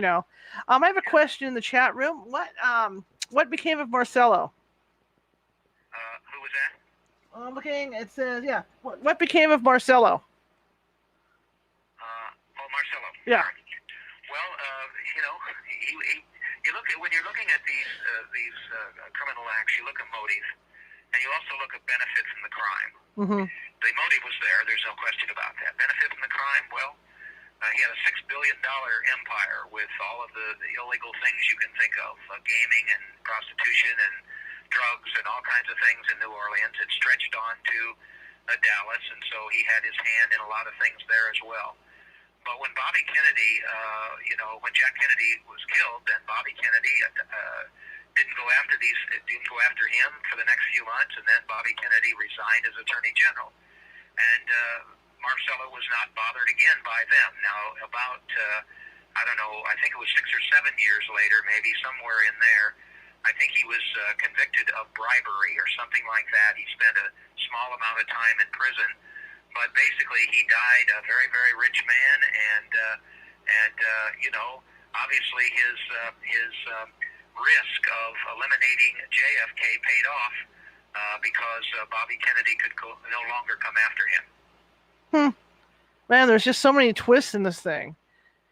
A: I have a question in the chat room. What became of Marcello?
B: Who was that?
A: I'm looking. It says, yeah. What became of Marcello?
B: Marcello.
A: Yeah.
B: Well, you look at when you're looking at these criminal acts, you look at motive, and you also look at benefit from the crime.
A: Mm-hmm.
B: The motive was there. There's no question about that. Benefit from the crime. Well, he had a $6 billion empire with all of the illegal things you can think of, gaming and prostitution and drugs and all kinds of things in New Orleans. It stretched on to Dallas, and so he had his hand in a lot of things there as well. But when Bobby Kennedy, when Jack Kennedy was killed, then Bobby Kennedy didn't go after him for the next few months, and then Bobby Kennedy resigned as Attorney General, and Marcello was not bothered again by them. Now, about I think it was 6 or 7 years later, maybe somewhere in there, I think he was convicted of bribery or something like that. He spent a small amount of time in prison. But basically, he died a very, very rich man, and obviously his risk of eliminating JFK paid off because Bobby Kennedy could no longer come after him.
A: Man, there's just so many twists in this thing.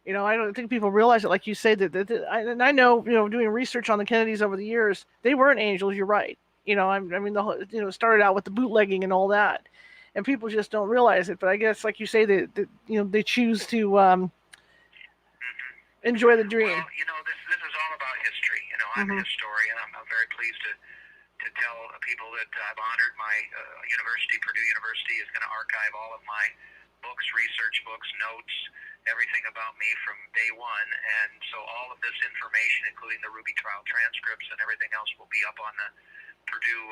A: I don't think people realize it. Like you say, and I know, doing research on the Kennedys over the years, they weren't angels. You're right. I mean, the whole, started out with the bootlegging and all that. And people just don't realize it. But I guess, like you say, they choose to enjoy the dream.
B: Well, this is all about history. I'm a historian. I'm very pleased to tell people that I've honored my university. Purdue University is going to archive all of my books, research books, notes, everything about me from day one. And so all of this information, including the Ruby trial transcripts and everything else, will be up on the Purdue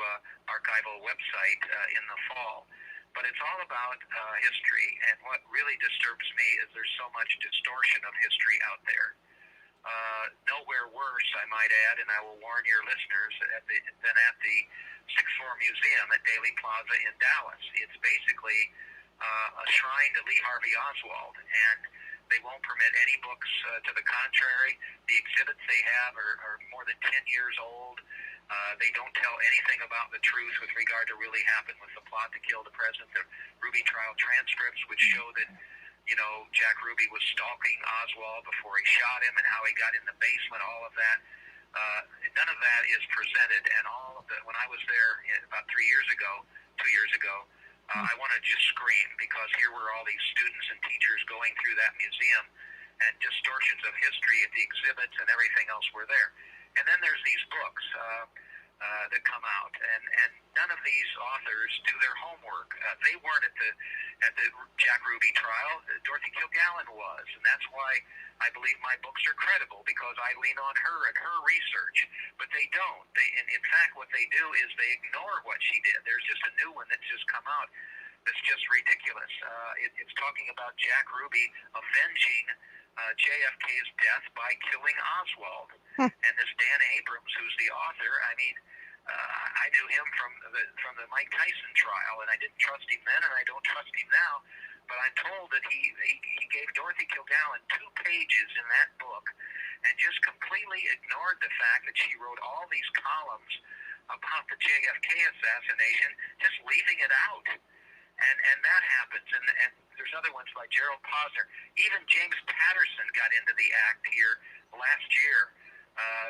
B: archival website in the fall. But it's all about history, and what really disturbs me is there's so much distortion of history out there. Nowhere worse, I might add, and I will warn your listeners, than at the Sixth Floor Museum at Daley Plaza in Dallas. It's basically a shrine to Lee Harvey Oswald, and they won't permit any books to the contrary. The exhibits they have are more than 10 years old. They don't tell anything about the truth with regard to really happened with the plot to kill the president. The Ruby trial transcripts, which show that, Jack Ruby was stalking Oswald before he shot him and how he got in the basement, all of that. None of that is presented, and all of when I was there about 2 years ago, I wanted to just scream, because here were all these students and teachers going through that museum, and distortions of history at the exhibits and everything else were there. And then there's these books that come out, and none of these authors do their homework. They weren't at the Jack Ruby trial. Dorothy Kllgallen was, and that's why I believe my books are credible, because I lean on her and her research. But they don't. In fact, what they do is they ignore what she did. There's just a new one that's just come out that's just ridiculous. It's talking about Jack Ruby avenging JFK's death by killing Oswald. And this Dan Abrams, who's the author, I mean, I knew him from the Mike Tyson trial, and I didn't trust him then, and I don't trust him now. But I'm told that he gave Dorothy Kllgallen 2 pages in that book, and just completely ignored the fact that she wrote all these columns about the JFK assassination, just leaving it out. And that happens, and there's other ones like Gerald Posner. Even James Patterson got into the act here last year.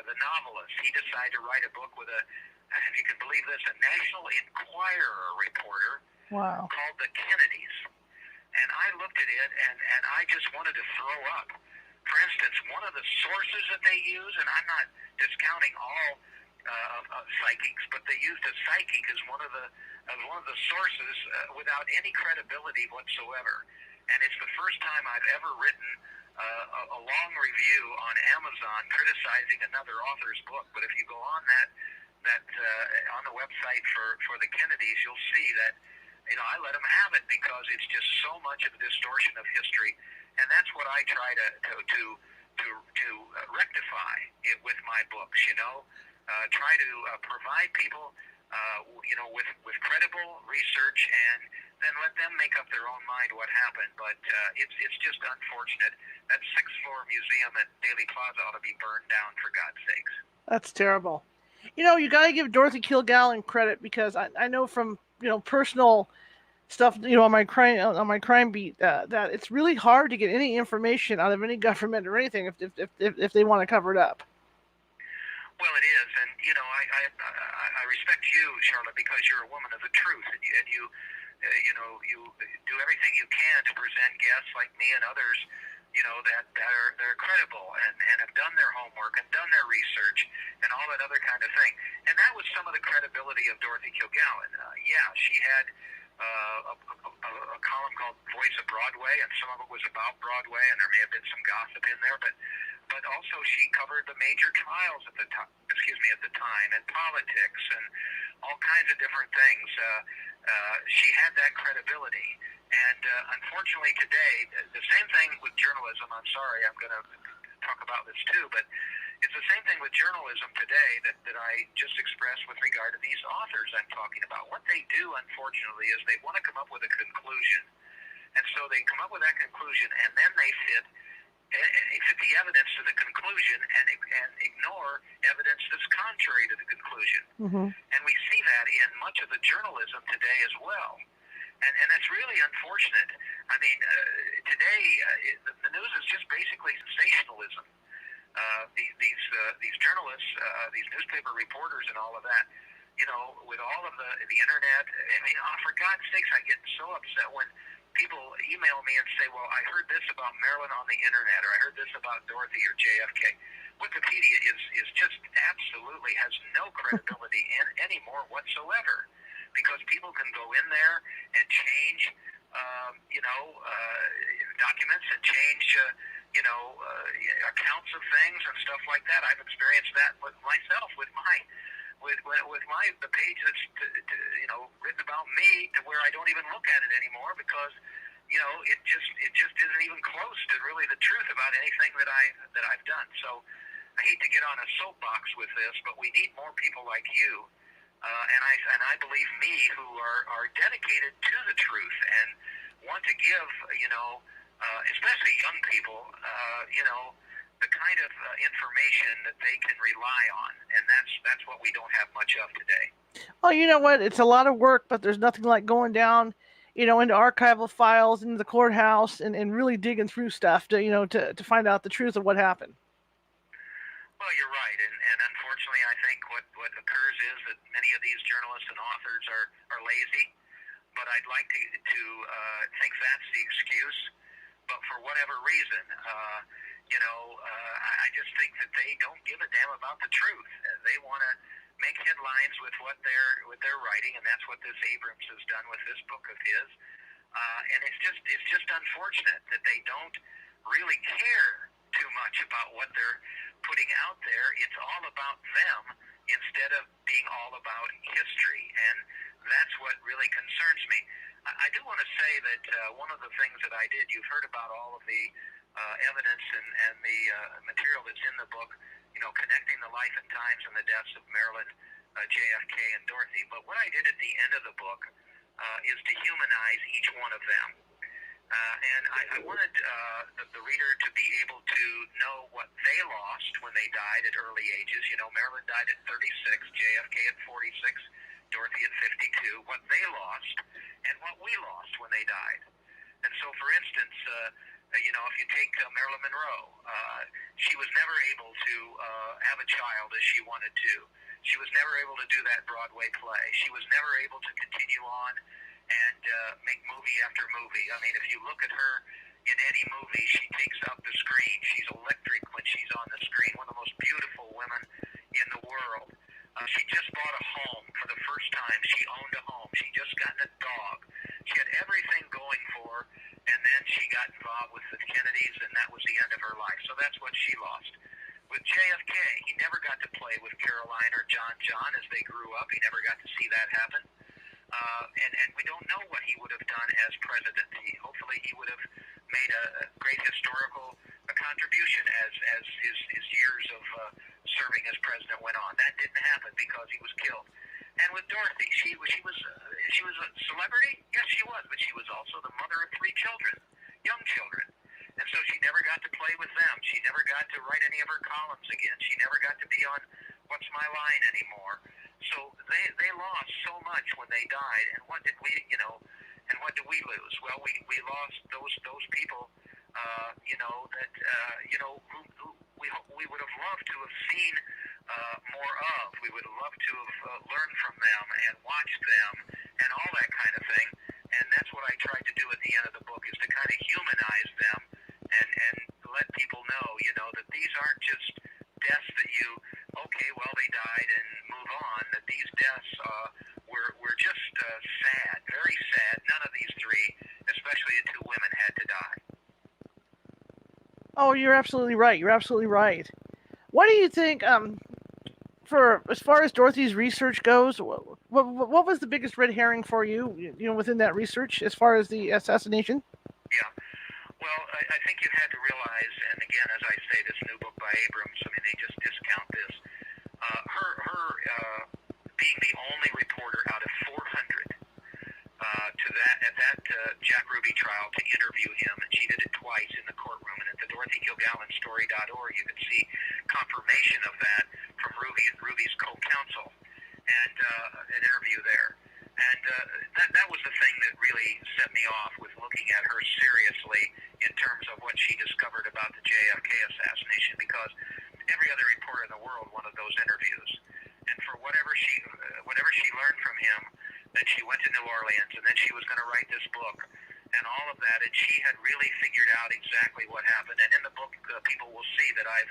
B: The novelist, he decided to write a book with if you can believe this, a National Enquirer reporter.
A: Wow.
B: Called The Kennedys. And I looked at it, and I just wanted to throw up. For instance, one of the sources that they use, and I'm not discounting all psychics, but they used a psychic as one of the sources without any credibility whatsoever. And it's the first time I've ever written a long review on Amazon criticizing another author's book. But if you go on that on the website for the Kennedys, you'll see that I let them have it, because it's just so much of a distortion of history, and that's what I try to rectify it with my books. Try to provide people with credible research, and then let them make up their own mind what happened. But it's just unfortunate. That sixth-floor museum at Daley Plaza ought to be burned down, for God's sakes.
A: That's terrible. You got to give Dorothy Kllgallen credit, because I know from personal stuff on my crime beat that it's really hard to get any information out of any government or anything if they want to cover it up.
B: Well, it is, and I respect you, Charlotte, because you're a woman of the truth, and you do everything you can to present guests like me and others, that are credible and have done their homework and done their research and all that other kind of thing. And that was some of the credibility of Dorothy Kllgallen. She had a column called Voice of Broadway, and some of it was about Broadway, and there may have been some gossip in there, but also she covered the major trials at the time, and politics and all kinds of different things. She had that credibility. And unfortunately today, the same thing with journalism. I'm sorry, I'm going to talk about this too, but it's the same thing with journalism today that I just expressed with regard to these authors I'm talking about. What they do, unfortunately, is they want to come up with a conclusion. And so they come up with that conclusion, and then they fit the evidence to the conclusion and ignore evidence that's contrary to the conclusion.
A: Mm-hmm.
B: And we see that in much of the journalism today as well. And that's really unfortunate. I mean, today the news is just basically sensationalism. These journalists, these newspaper reporters, and all of that, with all of the internet. I mean, for God's sakes, I get so upset when people email me and say, "Well, I heard this about Marilyn on the internet," or "I heard this about Dorothy or JFK." Wikipedia is just absolutely has no credibility anymore whatsoever. Because people can go in there and change, documents and change, accounts of things and stuff like that. I've experienced that with myself, with the page that's written about me, to where I don't even look at it anymore because it just isn't even close to really the truth about anything that I've done. So I hate to get on a soapbox with this, but we need more people like you. And I believe me, who are dedicated to the truth and want to give, especially young people, the kind of information that they can rely on, and that's what we don't have much of today.
A: Well, you know what? It's a lot of work, but there's nothing like going down, into archival files, into the courthouse, and really digging through stuff to find out the truth of what happened.
B: Well, you're right, and unfortunately, I think what occurs is that many of these journalists and authors are lazy. But I'd like to think that's the excuse. But for whatever reason, I just think that they don't give a damn about the truth. They want to make headlines with what they're writing, and that's what this Abrams has done with this book of his. And it's just unfortunate that they don't really care too much about what they're putting out there. It's all about them instead of being all about history, and that's what really concerns me. I do want to say that one of the things that I did, you've heard about all of the evidence and the material that's in the book, connecting the life and times and the deaths of Marilyn, JFK, and Dorothy. But what I did at the end of the book is to humanize each one of them. And I wanted the reader to be able to know what they lost when they died at early ages. Marilyn died at 36, JFK at 46, Dorothy at 52, what they lost and what we lost when they died. And so, for instance, if you take Marilyn Monroe, she was never able to have a child as she wanted to. She was never able to do that Broadway play. She was never able to continue on and make movie after movie. I mean, if you look at her in any movie, she takes up the screen. She's electric when she's on the screen, one of the most beautiful women in the world. She just bought a home for the first time. She owned a home. She just gotten a dog. She had everything going for her, and then she got involved with the Kennedys, and that was the end of her life. So that's what she lost. With JFK, he never got to play with Caroline or John as they grew up. He never got to see that happen. And we don't know what he would have done as president. Hopefully he would have made a great historical contribution as his years of serving as president went on. That didn't happen because he was killed. And with Dorothy, she was a celebrity. Yes, she was, but she was also the mother of 3 children, young children. And so she never got to play with them. She never got to write any of her columns again. She never got to be on What's My Line anymore. So they lost so much when they died. And what did we, and what did we lose? Well, we lost those people, who we would have loved to have seen more of. We would have loved to have learned from them and watched them and all that kind of thing. And that's what I tried to do at the end of the book, is to kind of humanize them and let people know, that these aren't just deaths that they died and move on, that these deaths were just sad, very sad. None of these 3, especially the 2 women, had to die.
A: Oh, you're absolutely right. You're absolutely right. What do you think, for as far as Dorothy's research goes, what was the biggest red herring for you, within that research as far as the assassination?
B: Yeah. Well, I think you had to realize, and again, as I say, this new book by Abrams, I mean, they just discount this. Her being the only reporter out of 400 at that Jack Ruby trial to interview him, and she did it twice in the courtroom. And at the DorothyKllgallenStory.org, you can see confirmation of that from Ruby's co-counsel, and an interview there. And that was the thing that really set me off with looking at her seriously in terms of what she discovered about the JFK assassination, because every other reporter in the world wanted those interviews. And for whatever she learned from him, then she went to New Orleans, and then she was going to write this book and all of that, and she had really figured out exactly what happened. And in the book, people will see that I've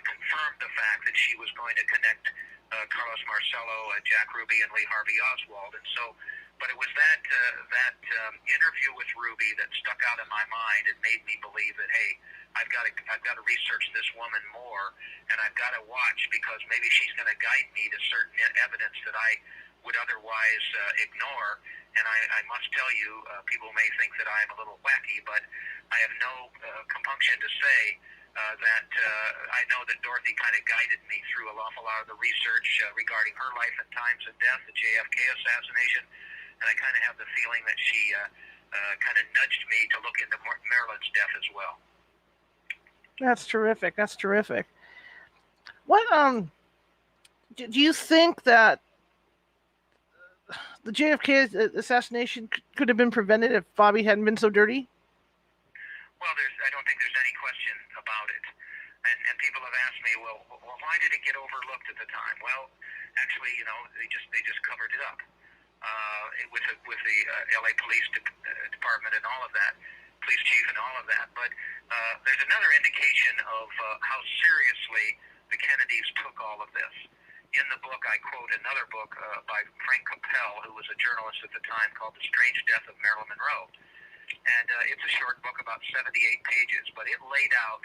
B: confirmed the fact that she was going to connect Carlos Marcello, Jack Ruby, and Lee Harvey Oswald. And so, but it was that interview with Ruby that stuck out in my mind and made me believe that, hey, I've got to research this woman more, and I've got to watch, because maybe she's going to guide me to certain evidence that I would otherwise ignore. And I must tell you, people may think that I'm a little wacky, but I have no compunction to say that I know that Dorothy kind of guided me through an awful lot of the research regarding her life and times of death, the JFK assassination, and I kind of have the feeling that she kind of nudged me to look into Marilyn's death as well.
A: That's terrific. That's terrific. What do you think that the JFK assassination could have been prevented if Bobby hadn't been so dirty?
B: Well, I don't think there's any question about it. And people have asked me, well, why did it get overlooked at the time? Well, actually, they just covered it up with the LA Police Department and all of that, police chief and all of that. But there's another indication of how seriously the Kennedys took all of this. In the book, I quote another book by Frank Capel, who was a journalist at the time, called The Strange Death of Marilyn Monroe. And it's a short book, about 78 pages, but it laid out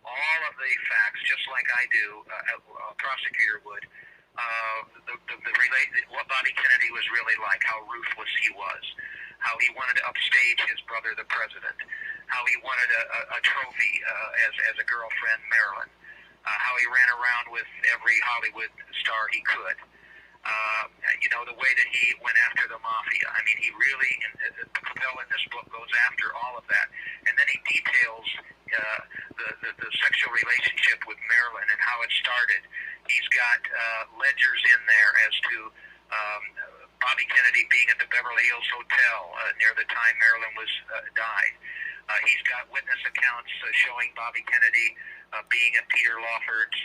B: all of the facts, just like I do, a prosecutor would, what Bobby Kennedy was really like, how ruthless he was, how he wanted to upstage his brother, the president, how he wanted a trophy as a girlfriend, Marilyn, how he ran around with every Hollywood star he could. The way that he went after the mafia. I mean, he really, Capel in this book goes after all of that. And then he details the sexual relationship with Marilyn and how it started. He's got ledgers in there as to Bobby Kennedy being at the Beverly Hills Hotel near the time Marilyn was died. He's got witness accounts showing Bobby Kennedy being at Peter Lawford's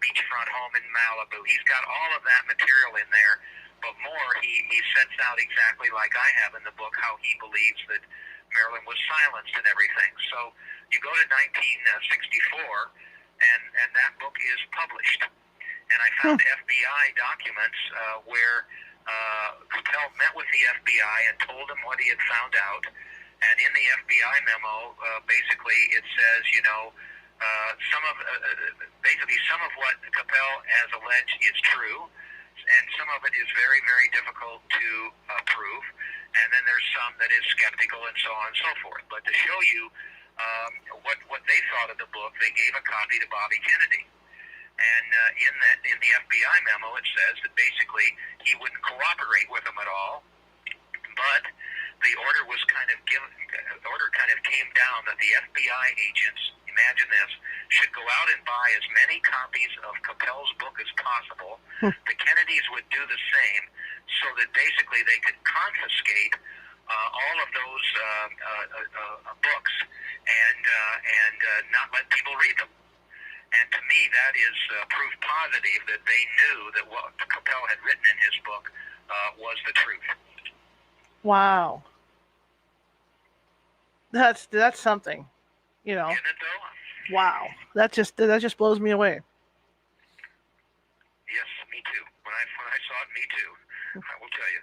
B: beachfront home in Malibu. He's got all of that material in there, but more, he sets out exactly like I have in the book how he believes that Marilyn was silenced and everything. So you go to 1964, and that book is published. And I found FBI documents where Capel met with the FBI and told them what he had found out. And in the FBI memo, basically it says, some of what Capel has alleged is true, and some of it is very, very difficult to prove. And then there's some that is skeptical, and so on and so forth. But to show you what they thought of the book, they gave a copy to Bobby Kennedy. And in the FBI memo, it says that basically he wouldn't cooperate with them at all. But the order was kind of came down that the FBI agents, imagine this, should go out and buy as many copies of Capel's book as possible. The Kennedys would do the same, so that basically they could confiscate all of those books and not let people read them. And to me, that is proof positive that they knew that what Capel had written in his book was the truth.
A: Wow. That's something, you know.
B: Isn't it though?
A: Wow. That just blows me away.
B: Yes, me too. When I saw it, me too. I will tell you.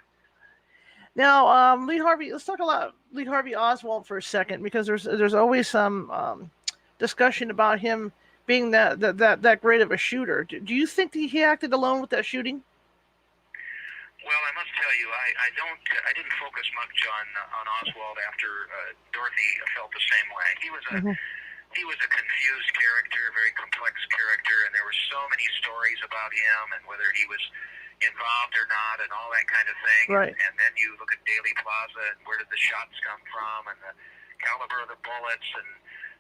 A: Now, Lee Harvey. Let's talk about Lee Harvey Oswald for a second, because there's always some discussion about him being that great of a shooter. Do you think that he acted alone with that shooting?
B: Well, I must tell you, I didn't focus much on Oswald after Dorothy felt the same way. He was a confused character, a very complex character, and there were so many stories about him and whether he was involved or not and all that kind of thing.
A: Right.
B: And then you look at Daley Plaza and where did the shots come from and the caliber of the bullets and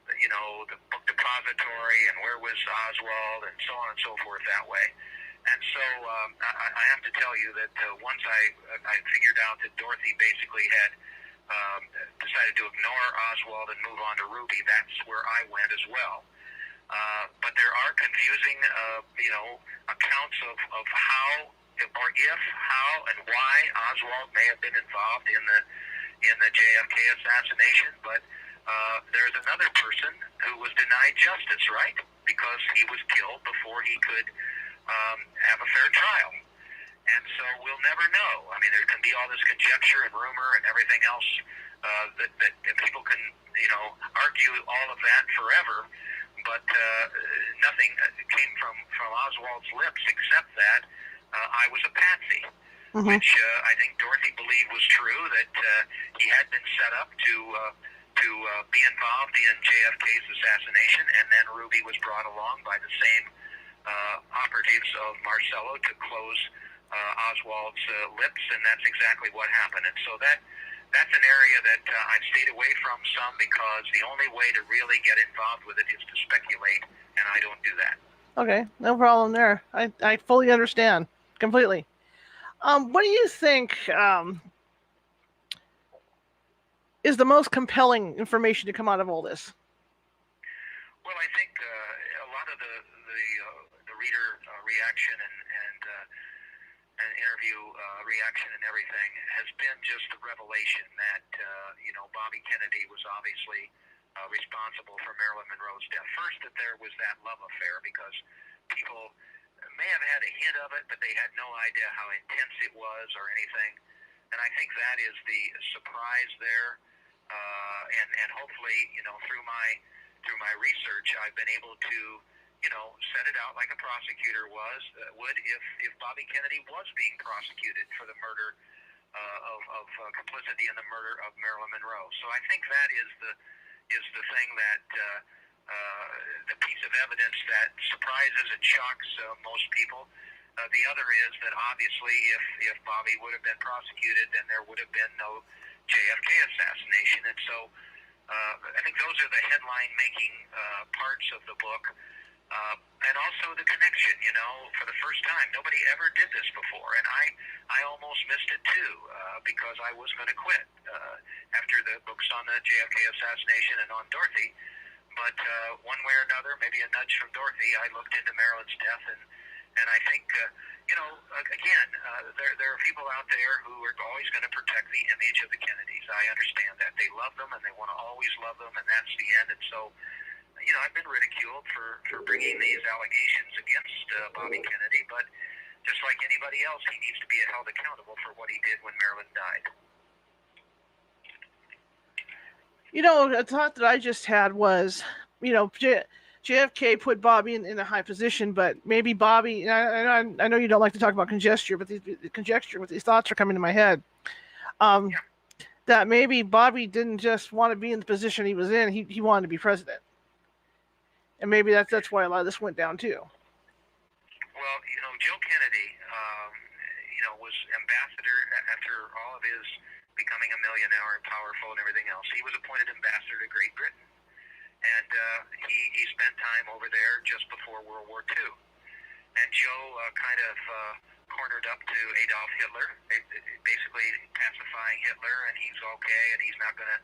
B: the book depository and where was Oswald and so on and so forth that way. And so I have to tell you that once I figured out that Dorothy basically had decided to ignore Oswald and move on to Ruby, that's where I went as well. But there are confusing, accounts of how or if, how, and why Oswald may have been involved in the JFK assassination. But there's another person who was denied justice, right? Because he was killed before he could have a fair trial. And so we'll never know. I mean, there can be all this conjecture and rumor and everything else that people can, argue all of that forever. But nothing came from Oswald's lips except that I was a patsy, which I think Dorothy believed was true, that he had been set up to be involved in JFK's assassination, and then Ruby was brought along by the same operatives of Marcello to close Oswald's lips, and that's exactly what happened. And so that's an area that I've stayed away from some, because the only way to really get involved with it is to speculate, and I don't do that.
A: Okay, no problem there. I fully understand completely. What do you think is the most compelling information to come out of all this?
B: Well, I think a lot of the reader reaction and interview reaction and everything has been just the revelation that Bobby Kennedy was obviously responsible for Marilyn Monroe's death. First, that there was that love affair, because people may have had a hint of it, but they had no idea how intense it was or anything. And I think that is the surprise there. And hopefully, through my research, I've been able to, set it out like a prosecutor would if Bobby Kennedy was being prosecuted for the murder of complicity in the murder of Marilyn Monroe. So I think that is the thing that the piece of evidence that surprises and shocks most people. The other is that obviously if Bobby would have been prosecuted, then there would have been no JFK assassination. And so I think those are the headline-making parts of the book. And also the connection, for the first time. Nobody ever did this before, and I almost missed it too, because I was going to quit after the books on the JFK assassination and on Dorothy. But one way or another, maybe a nudge from Dorothy, I looked into Marilyn's death, and I think, again, there are people out there who are always going to protect the image of the Kennedys. I understand that. They love them, and they want to always love them, and that's the end. And so, I've been ridiculed for bringing these allegations against Bobby Kennedy, but just like anybody else, he needs to be held accountable for what he did when Marilyn died.
A: A thought that I just had was, JFK put Bobby in a high position, but maybe Bobby, I know you don't like to talk about conjecture, but these thoughts are coming to my head. That maybe Bobby didn't just want to be in the position he was in, he wanted to be president. And maybe that's why a lot of this went down too.
B: Well, Joe Kennedy, was ambassador after all of his becoming a millionaire and powerful and everything else. He was appointed ambassador to Great Britain, and he spent time over there just before World War II. And Joe kind of cornered up to Adolf Hitler, basically pacifying Hitler, and he's okay, and he's not going to,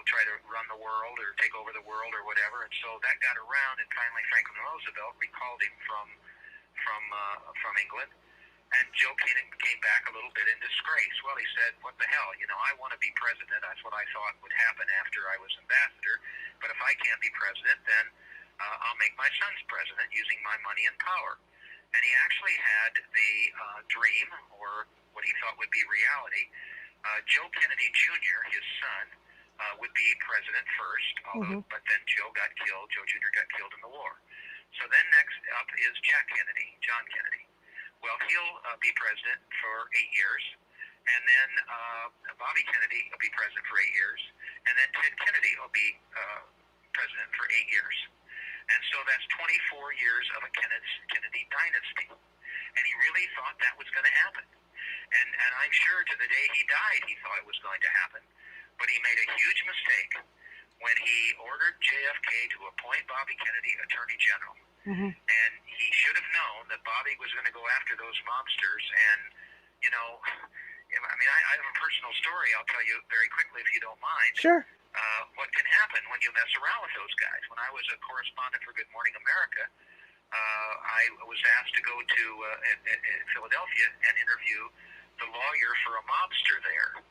B: try to run the world or take over the world or whatever. And so that got around, and finally Franklin Roosevelt recalled him from England. And Joe came back a little bit in disgrace. Well, he said, what the hell, I want to be president. That's what I thought would happen after I was ambassador. But if I can't be president, then I'll make my son's president using my money and power. And he actually had the dream, or what he thought would be reality. Joe Kennedy Jr., his son, would be president first, but then Joe Jr. got killed in the war. So then next up is Jack Kennedy, John Kennedy. Well, he'll be president for 8 years, and then Bobby Kennedy will be president for 8 years, and then Ted Kennedy will be president for 8 years. And so that's 24 years of a Kennedy dynasty. And he really thought that was going to happen. And I'm sure to the day he died, he thought it was going to happen. But he made a huge mistake when he ordered JFK to appoint Bobby Kennedy Attorney General. And he should have known that Bobby was going to go after those mobsters. And, I have a personal story I'll tell you very quickly if you don't mind.
A: Sure.
B: What can happen when you mess around with those guys. When I was a correspondent for Good Morning America, I was asked to go to Philadelphia and interview the lawyer for a mobster there.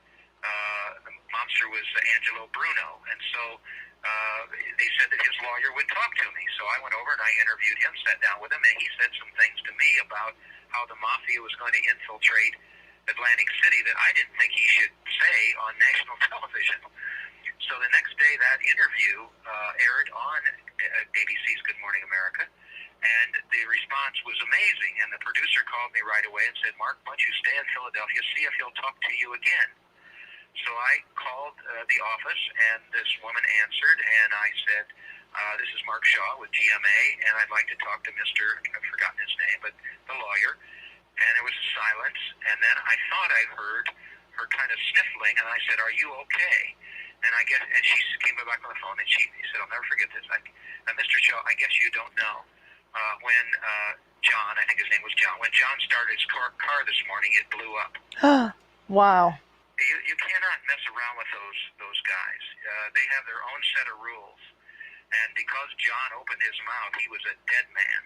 B: The mobster was Angelo Bruno, and so they said that his lawyer would talk to me. So I went over and I interviewed him, sat down with him, and he said some things to me about how the mafia was going to infiltrate Atlantic City that I didn't think he should say on national television. So the next day that interview aired on ABC's Good Morning America, and the response was amazing. And the producer called me right away and said, Mark, why don't you stay in Philadelphia, see if he'll talk to you again. So I called the office, and this woman answered, and I said, this is Mark Shaw with GMA, and I'd like to talk to Mr., I've forgotten his name, but the lawyer. And there was a silence, and then I thought I heard her kind of sniffling, and I said, are you okay? And she came back on the phone, and she said, I'll never forget this. Mr. Shaw, I guess you don't know. When John, I think his name was John, when John started his car this morning, it blew up.
A: Wow.
B: You cannot mess around with those guys. They have their own set of rules. And because John opened his mouth, he was a dead man.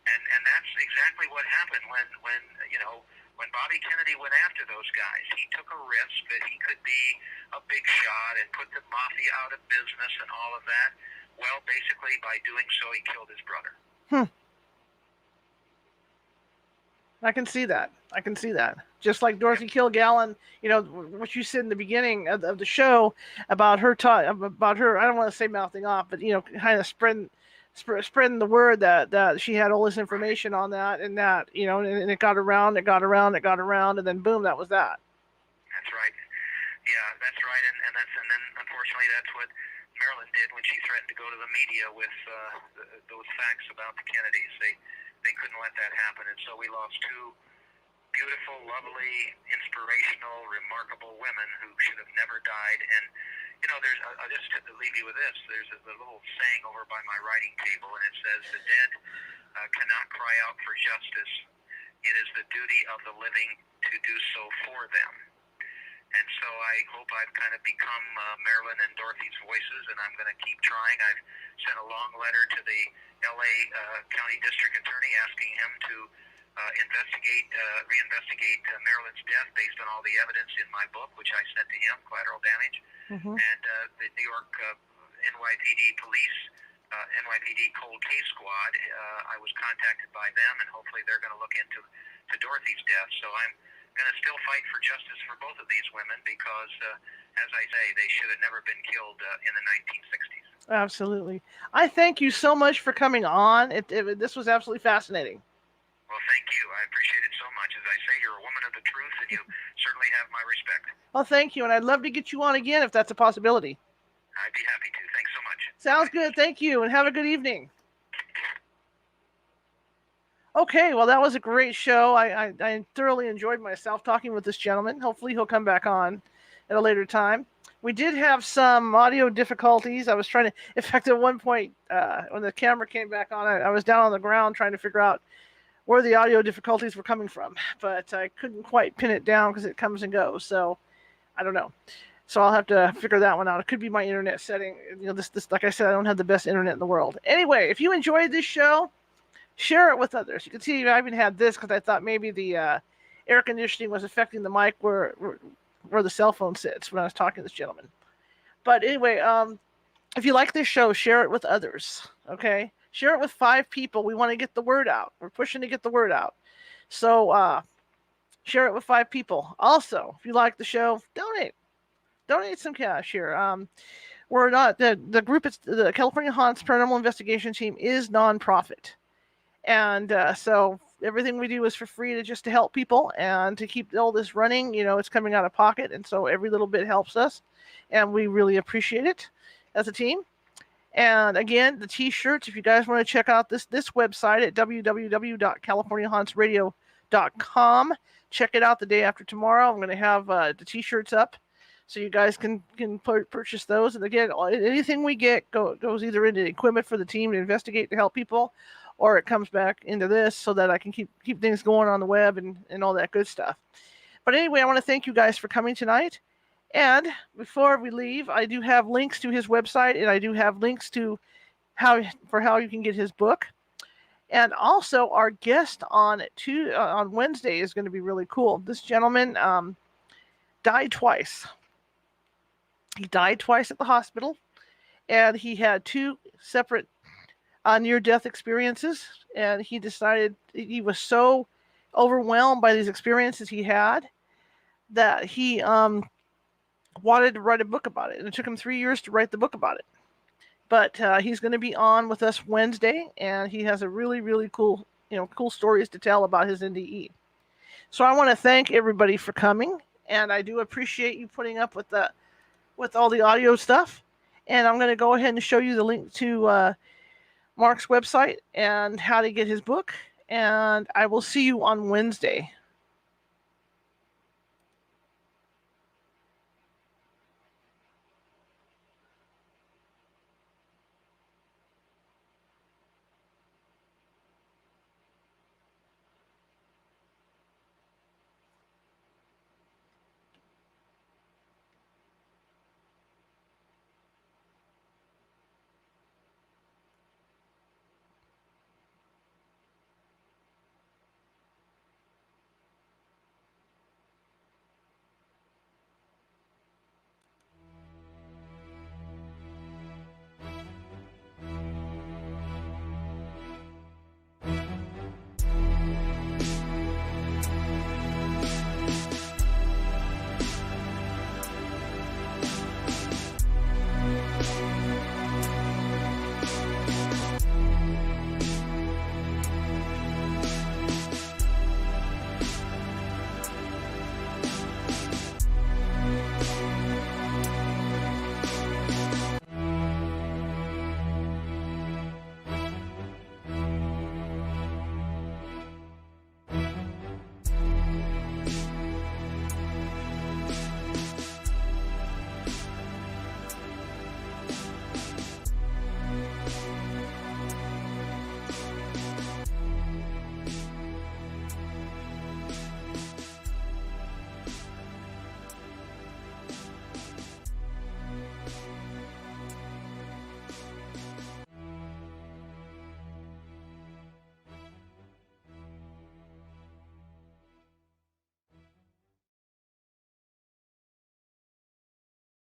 B: And that's exactly what happened when Bobby Kennedy went after those guys. He took a risk that he could be a big shot and put the mafia out of business and all of that. Well, basically, by doing so, he killed his brother.
A: I can see that. Just like Dorothy Kllgallen, what you said in the beginning of the show about her I don't want to say mouthing off, but kind of spreading the word that she had all this information on that, and that and it got around, and then boom, that was that.
B: That's right. Yeah, that's right. And then unfortunately that's what Marilyn did when she threatened to go to the media with those facts about the Kennedys. They couldn't let that happen, and so we lost two beautiful, lovely, inspirational, remarkable women who should have never died. And I'll just leave you with this. There's a little saying over by my writing table, and it says, the dead cannot cry out for justice. It is the duty of the living to do so for them. And so I hope I've kind of become Marilyn and Dorothy's voices, and I'm going to keep trying. I've sent a long letter to the L.A. County District Attorney asking him to reinvestigate Marilyn's death based on all the evidence in my book, which I sent to him, Collateral Damage. And the New York NYPD Police, NYPD Cold Case Squad, I was contacted by them, and hopefully they're going to look into Dorothy's death. So I'm going to still fight for justice for both of these women because, as I say, they should have never been killed in the 1960s. Absolutely.
A: I thank you so much for coming on. This was absolutely fascinating.
B: Well, thank you. I appreciate it so much. As I say, you're a woman of the truth, and you certainly have my respect.
A: Well, thank you, and I'd love to get you on again if that's a possibility.
B: I'd be happy to. Thanks so much.
A: Sounds good. Thank you, and have a good evening. Okay, well, that was a great show. I thoroughly enjoyed myself talking with this gentleman. Hopefully, he'll come back on at a later time. We did have some audio difficulties. I was trying to, in fact, at one point, when the camera came back on, I was down on the ground trying to figure out where the audio difficulties were coming from, but I couldn't quite pin it down because it comes and goes. So I don't know. So I'll have to figure that one out. It could be my internet setting. This, like I said, I don't have the best internet in the world. Anyway, if you enjoyed this show, share it with others. You can see I even had this because I thought maybe the air conditioning was affecting the mic where the cell phone sits when I was talking to this gentleman. But anyway, if you like this show, share it with others. Okay, share it with 5 people. We want to get the word out. We're pushing to get the word out. So share it with 5 people. Also, if you like the show, donate some cash here. We're not the group. It's the California Haunts Paranormal Investigation Team is nonprofit. And so everything we do is for free to help people and to keep all this running. It's coming out of pocket, and so every little bit helps us, and we really appreciate it as a team. And again, the t-shirts, if you guys want to check out this website at www.californiahauntsradio.com, check it out the day after tomorrow. I'm going to have the t-shirts up so you guys can purchase those. And again, anything we get goes either into equipment for the team to investigate to help people, or it comes back into this so that I can keep things going on the web and all that good stuff. But anyway, I want to thank you guys for coming tonight. And before we leave, I do have links to his website, and I do have links to how you can get his book. And also, our guest on Wednesday is going to be really cool. This gentleman died twice. He died twice at the hospital, and he had 2 separate near-death experiences, and he decided he was so overwhelmed by these experiences he had that he wanted to write a book about it, and it took him 3 years to write the book about it. But he's going to be on with us Wednesday, and he has a really, really cool stories to tell about his NDE. So I want to thank everybody for coming, and I do appreciate you putting up with all the audio stuff. And I'm going to go ahead and show you the link to Mark's website and how to get his book. And I will see you on Wednesday.